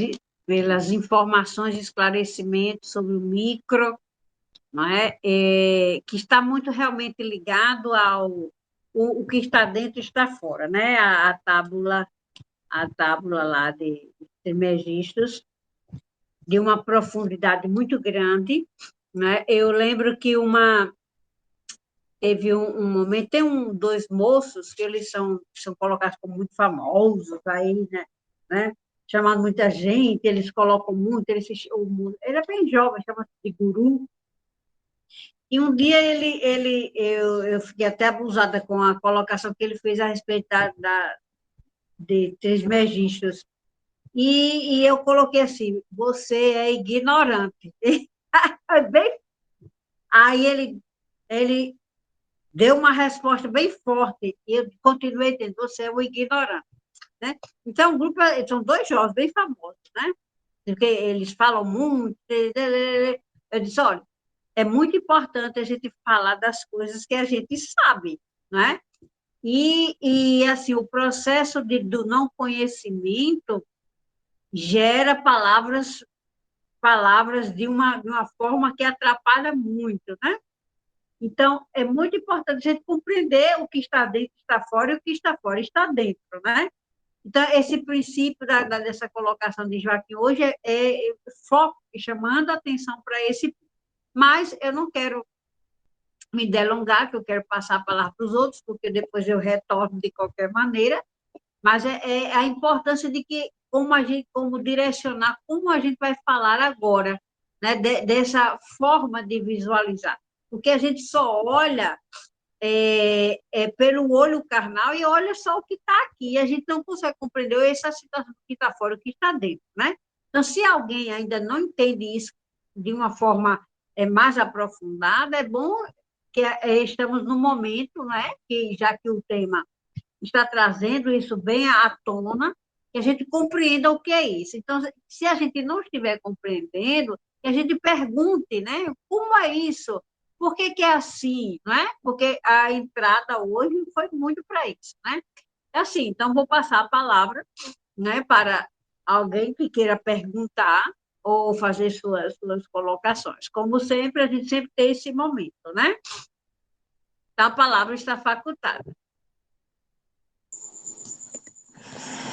pelas informações e esclarecimentos sobre o micro, não é? Que está muito realmente ligado ao o que está dentro está fora, né? A tábula lá de Trismegistus, de uma profundidade muito grande, né? Eu lembro que teve um momento, tem dois moços que eles são colocados como muito famosos aí, né? Chamando muita gente, eles colocam muito, ele é bem jovem, chama-se de guru. E um dia eu fiquei até abusada com a colocação que ele fez a respeito de Trismegistus. E eu coloquei assim, você é ignorante. Aí ele deu uma resposta bem forte, e eu continuei dizendo, você é um ignorante. Né? Então, o grupo, são dois jovens bem famosos, né? Porque eles falam muito. Eu disse, olha, é muito importante a gente falar das coisas que a gente sabe, né? Assim, o processo do não conhecimento gera palavras de uma forma que atrapalha muito, né? Então, é muito importante a gente compreender o que está dentro está fora e o que está fora está dentro, né? Então, esse princípio dessa colocação de Joaquim hoje é foco, chamando a atenção para esse. Mas eu não quero me delongar, que eu quero passar a palavra para os outros, porque depois eu retorno de qualquer maneira, mas é a importância de que, como direcionar, como a gente vai falar agora, né, dessa forma de visualizar. Porque a gente só olha pelo olho carnal e olha só o que está aqui, e a gente não consegue compreender essa situação que está fora, o que está dentro, né? Então, se alguém ainda não entende isso de uma forma mais aprofundada, é bom que estamos no momento, né, que já que o tema está trazendo isso bem à tona, que a gente compreenda o que é isso. Então, se a gente não estiver compreendendo, que a gente pergunte, né? Como é isso? Por que é assim? Não é? Porque a entrada hoje foi muito para isso, né? É assim, então vou passar a palavra, né, para alguém que queira perguntar, ou fazer suas colocações. Como sempre, a gente sempre tem esse momento, né? Então, a palavra está facultada.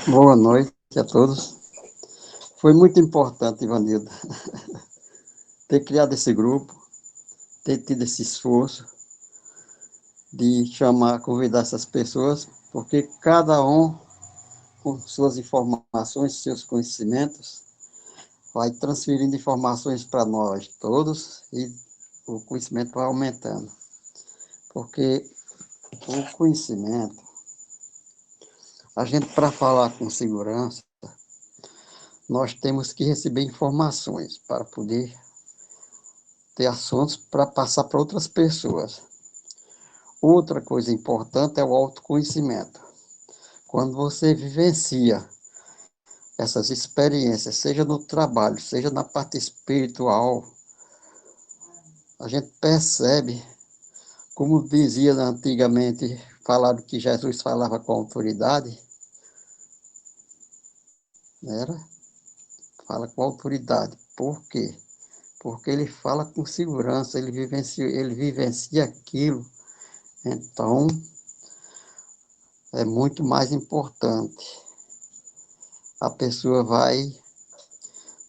Boa noite a todos. Foi muito importante, Ivanildo, ter criado esse grupo, ter tido esse esforço de chamar, convidar essas pessoas, porque cada um, com suas informações, seus conhecimentos, vai transferindo informações para nós todos e o conhecimento vai aumentando. Porque o conhecimento, a gente, para falar com segurança, nós temos que receber informações para poder ter assuntos para passar para outras pessoas. Outra coisa importante é o autoconhecimento. Quando você vivencia essas experiências, seja no trabalho, seja na parte espiritual, a gente percebe, como dizia antigamente, falaram que Jesus falava com autoridade, era? Fala com autoridade. Por quê? Porque ele fala com segurança, ele vivencia aquilo. Então, é muito mais importante. A pessoa vai,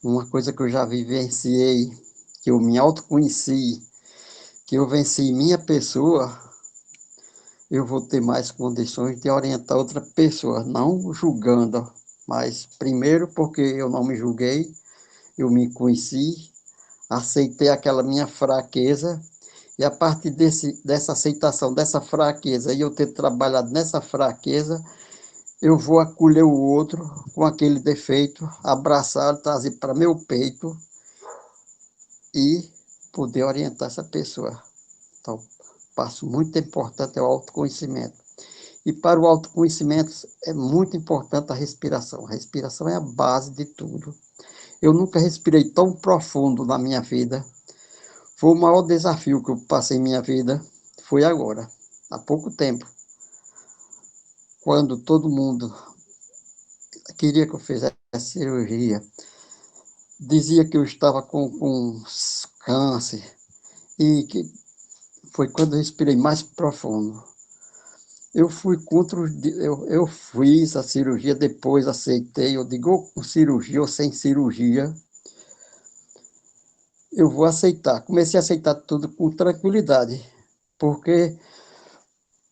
uma coisa que eu já vivenciei, que eu me autoconheci, que eu venci minha pessoa, eu vou ter mais condições de orientar outra pessoa, não julgando, mas primeiro porque eu não me julguei, eu me conheci, aceitei aquela minha fraqueza, e a partir dessa aceitação, dessa fraqueza, e eu ter trabalhado nessa fraqueza, eu vou acolher o outro com aquele defeito, abraçar, trazer para meu peito e poder orientar essa pessoa. Então, passo muito importante é o autoconhecimento. E para o autoconhecimento é muito importante a respiração. A respiração é a base de tudo. Eu nunca respirei tão profundo na minha vida. Foi o maior desafio que eu passei em minha vida, foi agora, há pouco tempo. Quando todo mundo queria que eu fizesse cirurgia, dizia que eu estava com câncer, e que foi quando eu respirei mais profundo. Eu fui contra eu fiz a cirurgia, depois aceitei, eu digo, ou com cirurgia ou sem cirurgia, eu vou aceitar. Comecei a aceitar tudo com tranquilidade, porque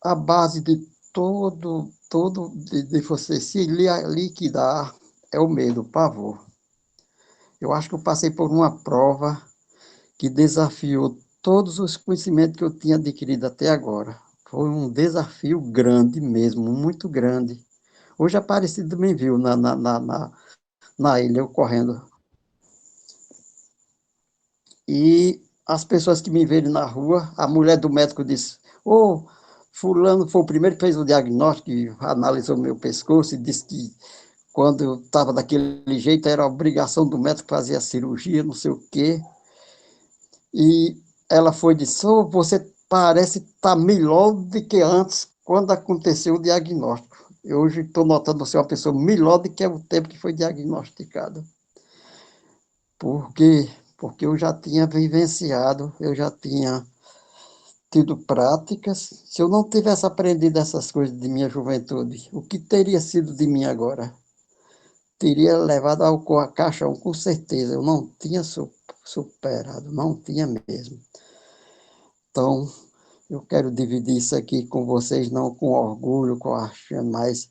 a base de de você se liquidar é o medo, o pavor. Eu acho que eu passei por uma prova que desafiou todos os conhecimentos que eu tinha adquirido até agora. Foi um desafio grande mesmo, muito grande. Hoje a Aparecida me viu na ilha, eu correndo. E as pessoas que me viram na rua, a mulher do médico disse, ô, fulano foi o primeiro que fez o diagnóstico, que analisou meu pescoço e disse que quando eu estava daquele jeito era obrigação do médico fazer a cirurgia, não sei o quê. E ela foi e disse, oh, você parece estar melhor do que antes, quando aconteceu o diagnóstico. Eu hoje estou notando você uma pessoa melhor do que o tempo que foi diagnosticado. Por quê? Porque eu já tinha vivenciado, eu já tinha tido práticas. Se eu não tivesse aprendido essas coisas de minha juventude, o que teria sido de mim agora? Teria levado ao caixão, com certeza. Eu não tinha superado, não tinha mesmo. Então, eu quero dividir isso aqui com vocês, não com orgulho, com achando, mas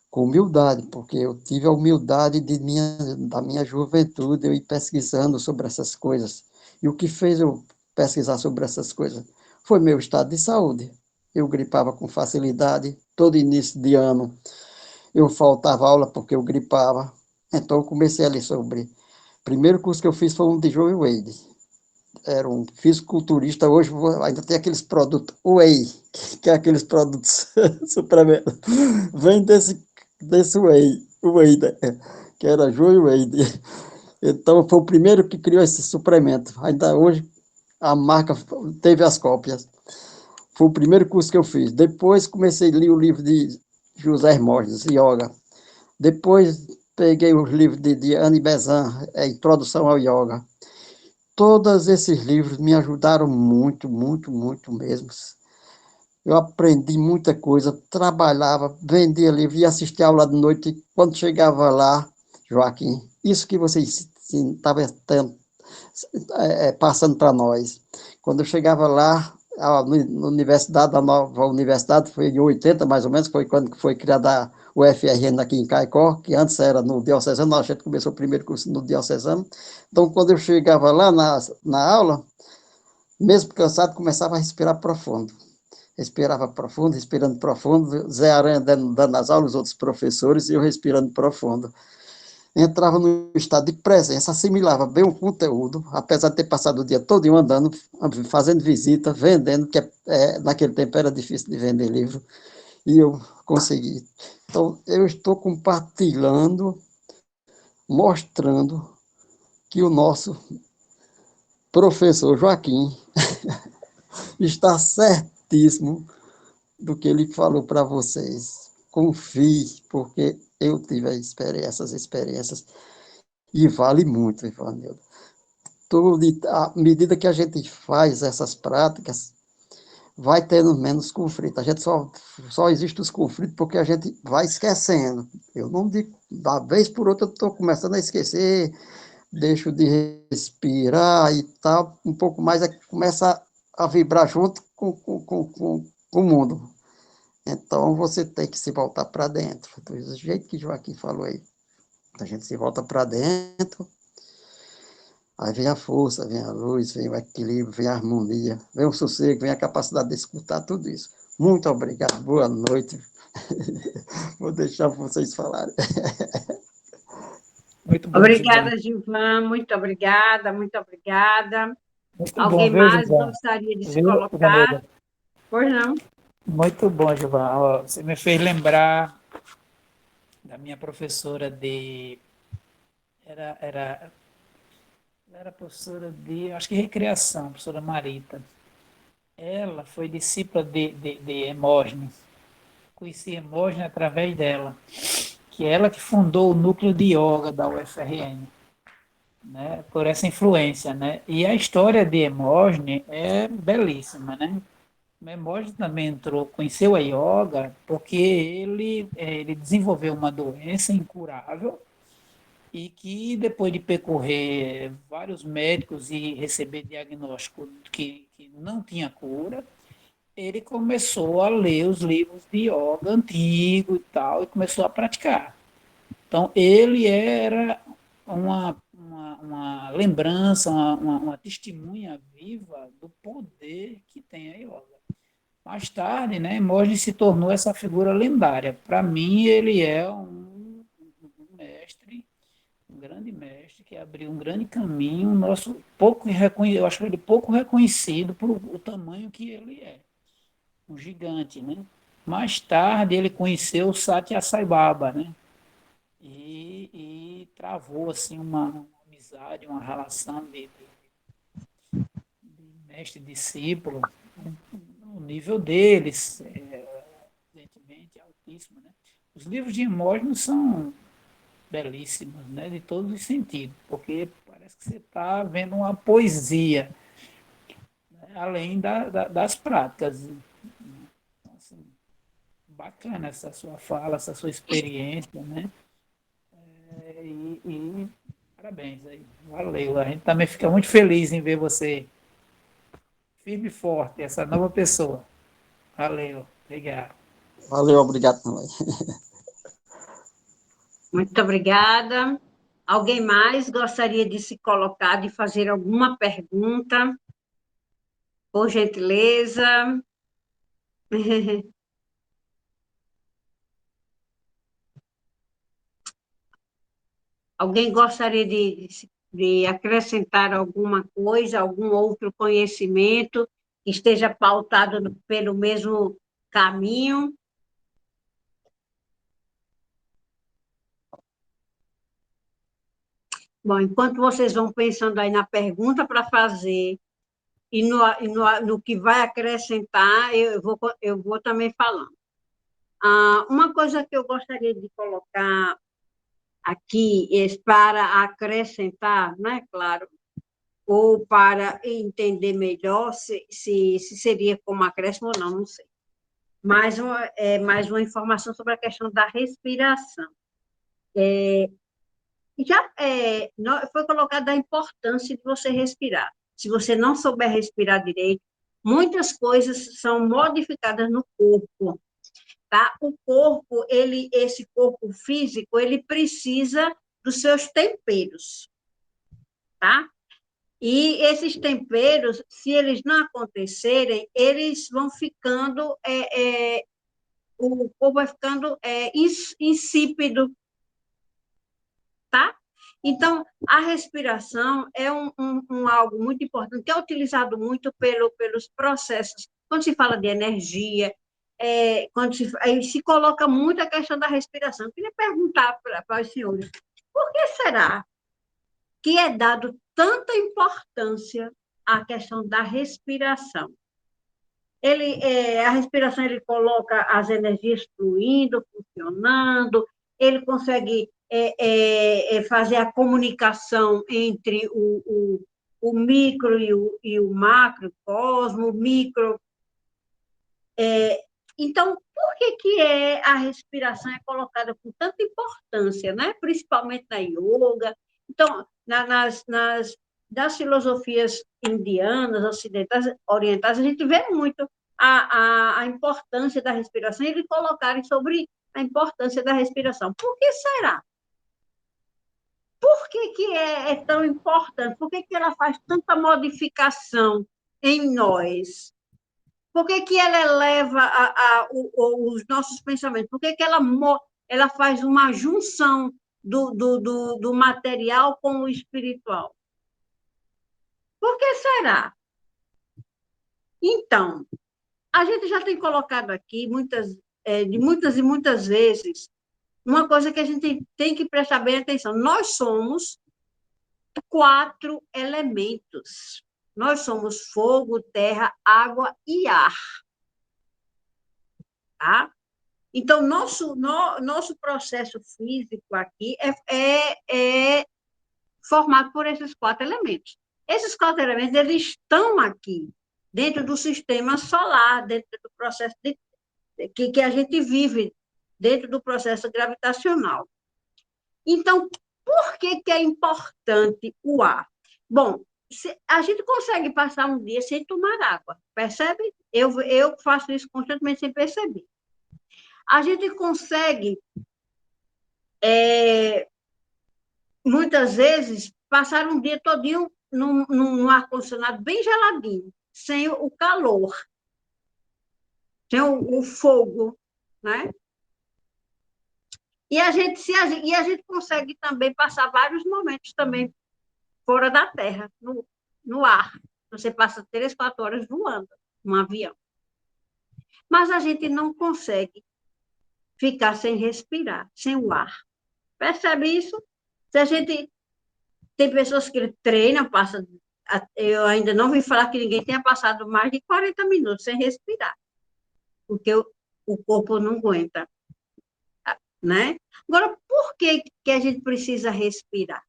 com humildade, porque eu tive a humildade da minha juventude, eu ir pesquisando sobre essas coisas. E o que fez eu pesquisar sobre essas coisas foi meu estado de saúde. Eu gripava com facilidade, todo início de ano eu faltava aula porque eu gripava. Então eu comecei a ler sobre. O primeiro curso que eu fiz foi um de Joe Wade. Era um fisiculturista, hoje ainda tem aqueles produtos Whey, que é aqueles produtos suplementos. Vem desse Whey, né? Que era Joe Wade. Então foi o primeiro que criou esse suplemento. Ainda hoje a marca teve as cópias. Foi o primeiro curso que eu fiz. Depois comecei a ler o livro de José Hermógenes, Yoga. Depois peguei os livros de Annie Besant, Introdução ao Yoga. Todos esses livros me ajudaram muito, muito, muito mesmo. Eu aprendi muita coisa, trabalhava, vendia livro, ia assistir aula de noite. Quando chegava lá, Joaquim, isso que você estava passando para nós. Quando eu chegava lá, na universidade, a nova universidade, foi em 80 mais ou menos, foi quando foi criada o FRN aqui em Caicó, que antes era no Diocesano, a gente começou o primeiro curso no Diocesano. Então, quando eu chegava lá na aula, mesmo cansado, começava a respirar profundo. Respirava profundo, respirando profundo, Zé Aranha dando as aulas, os outros professores, e eu respirando profundo. Entrava no estado de presença, assimilava bem o conteúdo, apesar de ter passado o dia todo andando, fazendo visita, vendendo, que naquele tempo era difícil de vender livro, e eu consegui. Então, eu estou compartilhando, mostrando que o nosso professor Joaquim está certíssimo do que ele falou para vocês. Confie, porque eu tive essas experiências e vale muito, Ivanildo. À medida que a gente faz essas práticas, vai tendo menos conflito. A gente só existe os conflitos porque a gente vai esquecendo. Eu não digo, da vez por outra, eu estou começando a esquecer, deixo de respirar e tal, um pouco mais, começa a vibrar junto com o mundo. Então, você tem que se voltar para dentro. Do jeito que Joaquim falou aí. A gente se volta para dentro, aí vem a força, vem a luz, vem o equilíbrio, vem a harmonia, vem o sossego, vem a capacidade de escutar tudo isso. Muito obrigado, boa noite. Vou deixar vocês falarem. Muito bom, Gilvan. Obrigada, Gilvan, muito obrigada, muito obrigada. Muito bom, Alguém viu, mais Gilvan? gostaria de se Viu, colocar? Ivanildo? Pois não? Muito bom, Gilvan. Ó, você me fez lembrar da minha professora de. Era professora de, acho que recreação, professora Marita. Ela foi discípula de Hermógenes. Conheci Hermógenes através dela, que é ela que fundou o núcleo de yoga da UFRN, né? Por essa influência, né? E a história de Hermógenes é belíssima, né? Hermógenes também conheceu a yoga porque ele desenvolveu uma doença incurável e que depois de percorrer vários médicos e receber diagnóstico que não tinha cura, ele começou a ler os livros de yoga antigo e tal, e começou a praticar. Então, ele era uma lembrança, uma testemunha viva do poder que tem a yoga. Mais tarde, né, Hermógenes se tornou essa figura lendária. Para mim, ele é um mestre, um grande mestre que abriu um grande caminho, nosso pouco reconhecido, eu acho ele pouco reconhecido por o tamanho que ele é, um gigante, né? Mais tarde ele conheceu o Satya Sai Baba, né? E travou assim uma amizade, uma relação de mestre e discípulo, o nível deles, evidentemente, é altíssimo, né? Os livros de Hermógenes são belíssimos, né, de todos os sentidos, porque parece que você está vendo uma poesia, né, além das práticas. Então, assim, bacana essa sua fala, essa sua experiência, né? E parabéns aí, valeu. A gente também fica muito feliz em ver você firme e forte, essa nova pessoa. Valeu, obrigado. Valeu, obrigado também. Muito obrigada. Alguém mais gostaria de se colocar, de fazer alguma pergunta? Por gentileza. Alguém gostaria de acrescentar alguma coisa, algum outro conhecimento que esteja pautado pelo mesmo caminho? Bom, enquanto vocês vão pensando aí na pergunta para fazer no que vai acrescentar, eu vou também falando. Uma coisa que eu gostaria de colocar aqui para acrescentar, né, claro, ou para entender melhor se seria como acréscimo ou não, não sei. Mais uma informação sobre a questão da respiração. Foi colocada a importância de você respirar. Se você não souber respirar direito, muitas coisas são modificadas no corpo, tá? O corpo, esse corpo físico, ele precisa dos seus temperos, tá? E esses temperos, se eles não acontecerem, eles vão ficando, o corpo vai ficando insípido, tá? Então, a respiração é algo muito importante, que é utilizado muito pelos processos. Quando se fala de energia, aí se coloca muito a questão da respiração. Eu queria perguntar para os senhores, por que será que é dado tanta importância à questão da respiração? A respiração, ele coloca as energias fluindo, funcionando, ele consegue fazer a comunicação entre o micro e o macrocosmo, o micro. Então, por que a respiração é colocada com tanta importância, né? Principalmente na yoga? Então, das filosofias indianas, ocidentais, orientais, a gente vê muito a importância da respiração e eles colocarem sobre a importância da respiração. Por que será? Por que é tão importante? Por que ela faz tanta modificação em nós? Por que ela eleva os nossos pensamentos? Por que ela faz uma junção do material com o espiritual? Por que será? Então, a gente já tem colocado aqui de muitas e muitas vezes uma coisa que a gente tem que prestar bem atenção. Nós somos 4 elementos. Nós somos fogo, terra, água e ar. Tá? Então, nosso processo físico aqui é formado por esses 4 elementos. Esses 4 elementos, eles estão aqui, dentro do sistema solar, dentro do processo que a gente vive, dentro do processo gravitacional. Então, por que é importante o ar? Bom, a gente consegue passar um dia sem tomar água, percebe? Eu faço isso constantemente sem perceber. A gente consegue, muitas vezes, passar um dia todinho num ar-condicionado bem geladinho, sem o calor, sem o fogo, né? E a gente consegue também passar vários momentos também fora da Terra, no ar. Você passa 3, 4 horas voando num avião. Mas a gente não consegue ficar sem respirar, sem o ar. Percebe isso? Se a gente... Tem pessoas que treinam, eu ainda não vi falar que ninguém tenha passado mais de 40 minutos sem respirar, porque o corpo não aguenta, né? Agora, por que a gente precisa respirar?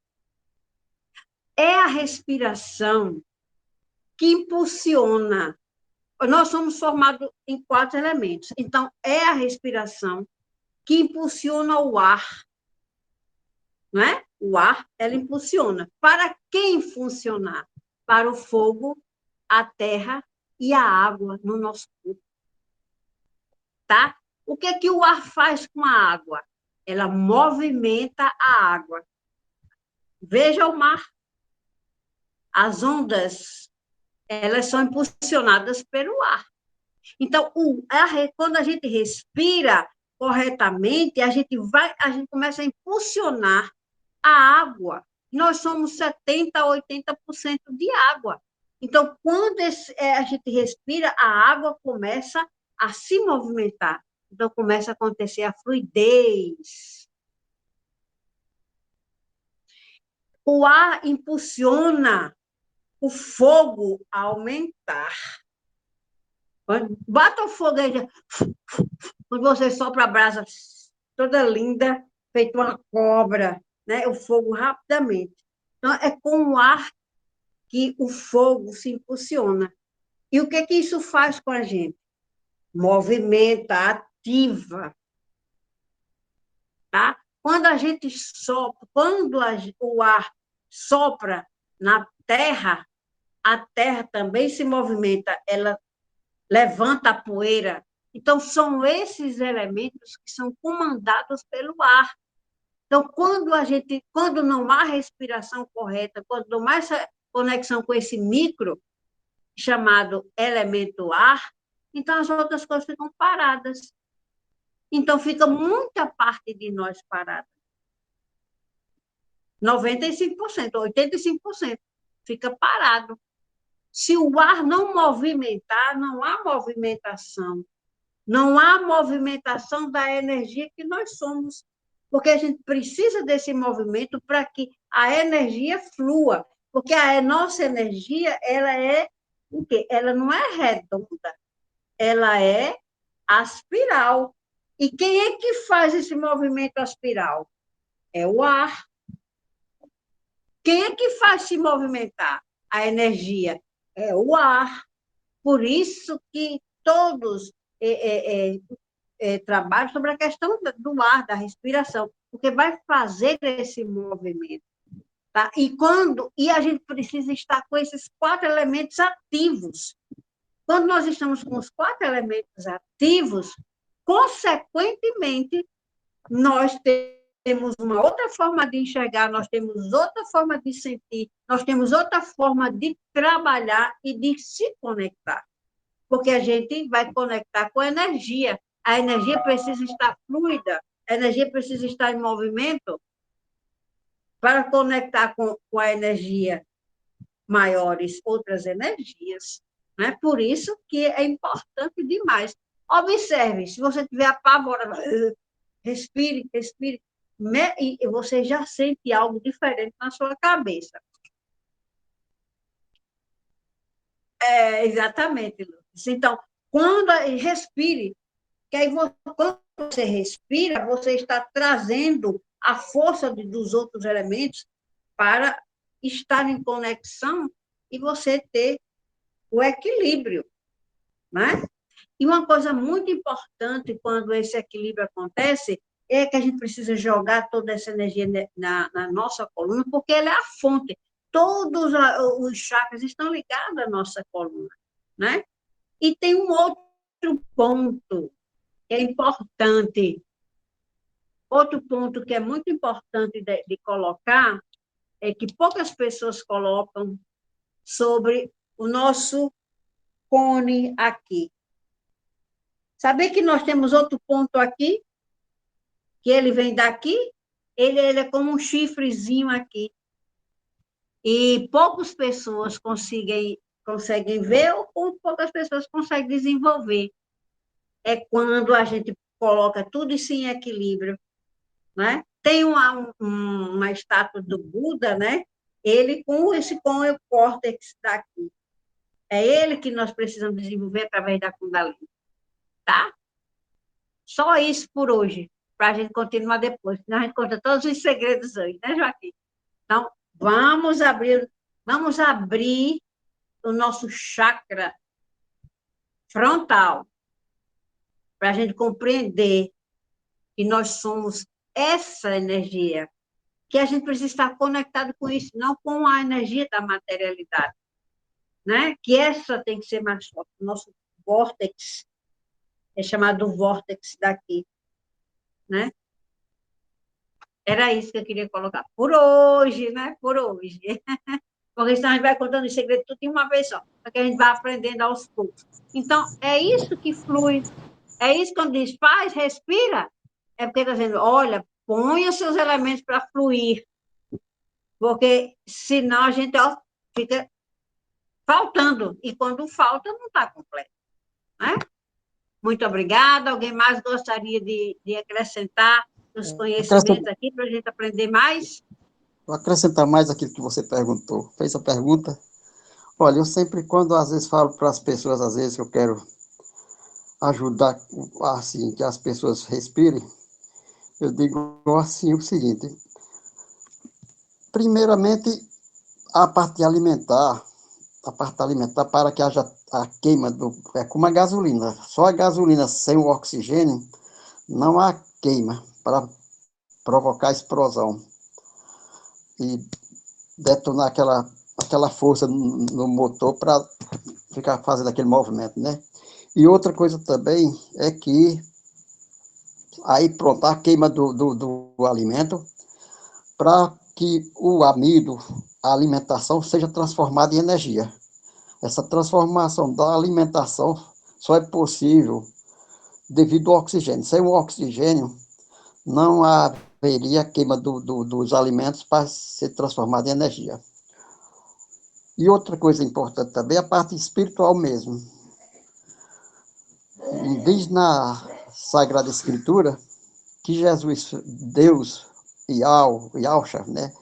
É a respiração que impulsiona. Nós somos formados em 4 elementos, então é a respiração que impulsiona o ar, não é? O ar, ela impulsiona. Para quem funcionar? Para o fogo, a terra e a água no nosso corpo. Tá? O que o ar faz com a água? Ela movimenta a água. Veja o mar. As ondas, elas são impulsionadas pelo ar. Então, quando a gente respira corretamente, a gente começa a impulsionar a água. Nós somos 70% a 80% de água. Então, quando a gente respira, a água começa a se movimentar. Então, começa a acontecer a fluidez. O ar impulsiona o fogo a aumentar. Bata o fogo aí, quando você sopra a brasa toda linda, feito uma cobra, né, o fogo rapidamente. Então, é com o ar que o fogo se impulsiona. E o que isso faz com a gente? Movimenta, ativa, tá? Quando a gente sopra, o ar sopra na terra, a terra também se movimenta, ela levanta a poeira. Então, são esses elementos que são comandados pelo ar. Então, quando não há respiração correta, quando não há essa conexão com esse micro, chamado elemento ar, então as outras coisas ficam paradas. Então, fica muita parte de nós parada. 95%, 85% fica parado. Se o ar não movimentar, não há movimentação. Não há movimentação da energia que nós somos. Porque a gente precisa desse movimento para que a energia flua. Porque a nossa energia, ela é o quê? Ela não é redonda, ela é aspiral. E quem é que faz esse movimento aspiral? É o ar. Quem é que faz se movimentar? A energia. É o ar. Por isso que todos trabalham sobre a questão do ar, da respiração, porque vai fazer esse movimento. Tá? E a gente precisa estar com esses 4 elementos ativos. Quando nós estamos com os 4 elementos ativos, consequentemente, nós temos uma outra forma de enxergar, nós temos outra forma de sentir, nós temos outra forma de trabalhar e de se conectar. Porque a gente vai conectar com a energia. A energia precisa estar fluida, a energia precisa estar em movimento para conectar com a energia maiores, outras energias. Né? Por isso que é importante demais. Observe, se você estiver apavorado, respire, respire, e você já sente algo diferente na sua cabeça. Exatamente, Lucas. Então, respire, que aí quando você respira, você está trazendo a força dos outros elementos para estar em conexão e você ter o equilíbrio, né? E uma coisa muito importante quando esse equilíbrio acontece é que a gente precisa jogar toda essa energia na nossa coluna, porque ela é a fonte. Todos os chakras estão ligados à nossa coluna, né? E tem um outro ponto que é importante, outro ponto que é muito importante de colocar, é que poucas pessoas colocam sobre o nosso cone aqui. Saber que nós temos outro ponto aqui, que ele vem daqui, ele é como um chifrezinho aqui. E poucas pessoas conseguem ver, ou poucas pessoas conseguem desenvolver. É quando a gente coloca tudo isso em equilíbrio, né? Tem uma estátua do Buda, né? Ele com o córtex daqui. É ele que nós precisamos desenvolver através da Kundalini, tá? Só isso por hoje, para a gente continuar depois, senão a gente conta todos os segredos hoje, né, Joaquim? Então, vamos abrir o nosso chakra frontal, para a gente compreender que nós somos essa energia, que a gente precisa estar conectado com isso, não com a energia da materialidade, né? Que essa tem que ser mais forte. O nosso vórtex é chamado vórtex daqui, né? Era isso que eu queria colocar. Por hoje, né? Por hoje. Porque senão a gente vai contando os segredos tudo de uma vez só, porque a gente vai aprendendo aos poucos. Então, é isso que flui. É isso quando diz, faz, respira. É porque está dizendo, olha, ponha seus elementos para fluir. Porque senão a gente fica faltando. E quando falta, não está completo. Né? Muito obrigada. Alguém mais gostaria de acrescentar os conhecimentos aqui para a gente aprender mais? Vou acrescentar mais aquilo que você perguntou. Fez a pergunta. Olha, eu sempre, quando às vezes falo para as pessoas, às vezes eu quero ajudar, assim, que as pessoas respirem, eu digo assim o seguinte, Primeiramente, a parte alimentar, para que haja a queima é como a gasolina. Só a gasolina sem o oxigênio não há queima para provocar explosão e detonar aquela força no motor para ficar fazendo aquele movimento, né? E outra coisa também é que aí pronto, a queima do alimento para que o amido, a alimentação, seja transformada em energia. Essa transformação da alimentação só é possível devido ao oxigênio. Sem o oxigênio, não haveria queima dos alimentos para ser transformado em energia. E outra coisa importante também é a parte espiritual mesmo. Diz na Sagrada Escritura que Jesus, Deus, Yahshua, né?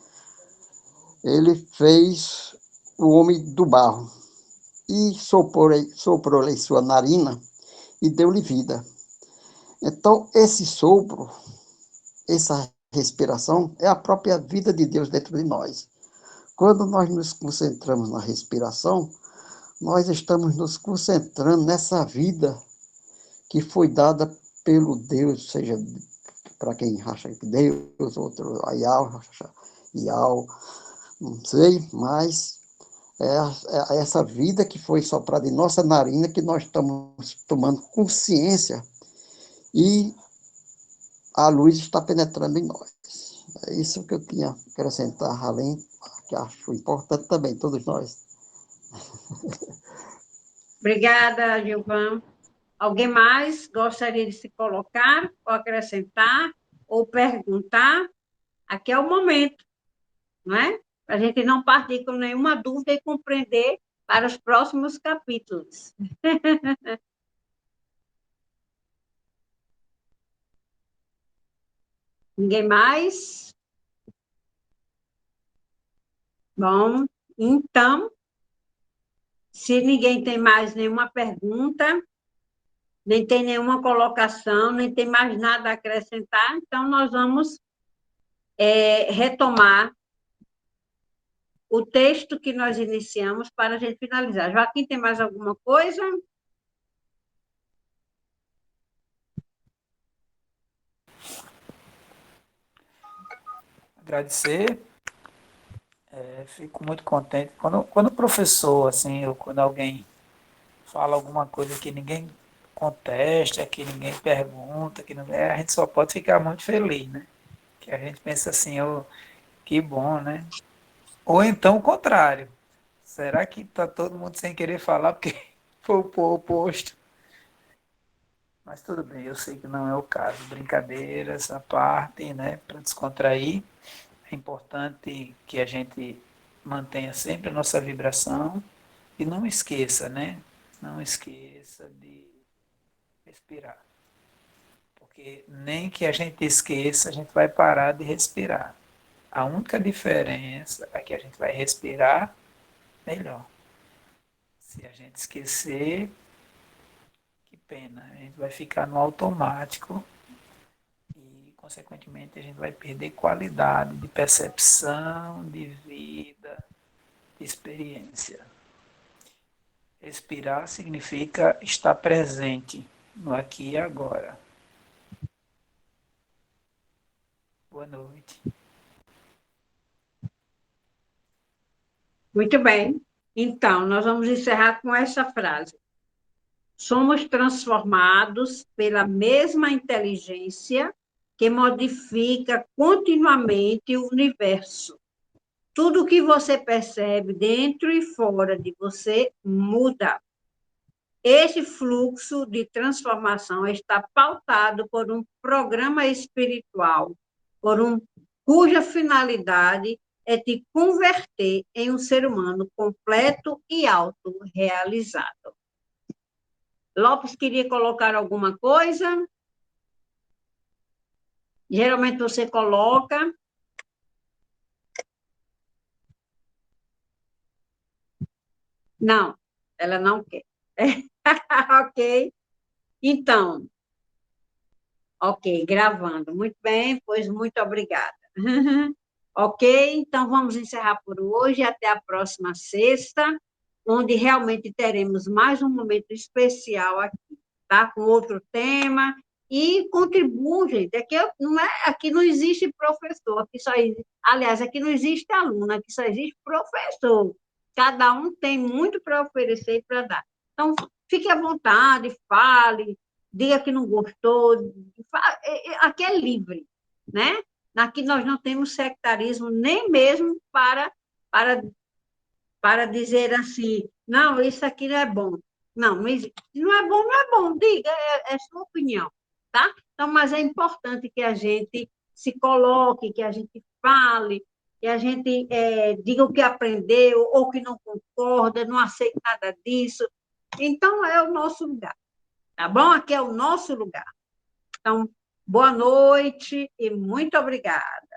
Ele fez o homem do barro e soprou-lhe sua narina e deu-lhe vida. Então, esse sopro, essa respiração, é a própria vida de Deus dentro de nós. Quando nós nos concentramos na respiração, nós estamos nos concentrando nessa vida que foi dada pelo Deus, seja para quem acha que Deus, outro Yahweh, não sei, mas é essa vida que foi soprada em nossa narina que nós estamos tomando consciência e a luz está penetrando em nós. É isso que eu tinha a acrescentar, além que acho importante também, todos nós. Obrigada, Gilvan. Alguém mais gostaria de se colocar, ou acrescentar, ou perguntar? Aqui é o momento, não é? Para a gente não partir com nenhuma dúvida e compreender para os próximos capítulos. Ninguém mais? Bom, então, se ninguém tem mais nenhuma pergunta, nem tem nenhuma colocação, nem tem mais nada a acrescentar, então nós vamos retomar o texto que nós iniciamos para a gente finalizar. Joaquim, tem mais alguma coisa? Agradecer. Fico muito contente. Quando o professor, assim, ou quando alguém fala alguma coisa que ninguém contesta, que ninguém pergunta, a gente só pode ficar muito feliz, né? Que a gente pensa assim, oh, que bom, né? Ou então o contrário. Será que tá todo mundo sem querer falar porque foi o oposto? Mas tudo bem, eu sei que não é o caso. Brincadeiras à parte, né? Para descontrair, é importante que a gente mantenha sempre a nossa vibração e não esqueça, né? Não esqueça de respirar. Porque nem que a gente esqueça, a gente vai parar de respirar. A única diferença é que a gente vai respirar melhor. Se a gente esquecer, que pena, a gente vai ficar no automático e, consequentemente, a gente vai perder qualidade de percepção, de vida, de experiência. Respirar significa estar presente no aqui e agora. Boa noite. Muito bem. Então, nós vamos encerrar com essa frase. Somos transformados pela mesma inteligência que modifica continuamente o universo. Tudo que você percebe dentro e fora de você muda. Este fluxo de transformação está pautado por um programa espiritual, cuja finalidade é te converter em um ser humano completo e autorrealizado. Lopes queria colocar alguma coisa? Geralmente você coloca. Não, ela não quer. Ok. Então, ok, gravando. Muito bem, pois muito obrigada. Ok? Então, vamos encerrar por hoje. Até a próxima sexta, onde realmente teremos mais um momento especial aqui, tá? Com outro tema. E contribuam, gente. Aqui não existe professor, aqui só existe, aliás, aqui não existe aluno, aqui só existe professor. Cada um tem muito para oferecer e para dar. Então, fique à vontade, fale, diga que não gostou. Aqui é livre, né? Aqui nós não temos sectarismo nem mesmo para, para dizer assim, não, isso aqui não é bom. Não, mas não é bom, não é bom, diga, é sua opinião, tá? Então, mas é importante que a gente se coloque, que a gente fale, que a gente diga o que aprendeu ou que não concorda, não aceita nada disso. Então, é o nosso lugar, tá bom? Aqui é o nosso lugar. Então, boa noite e muito obrigada.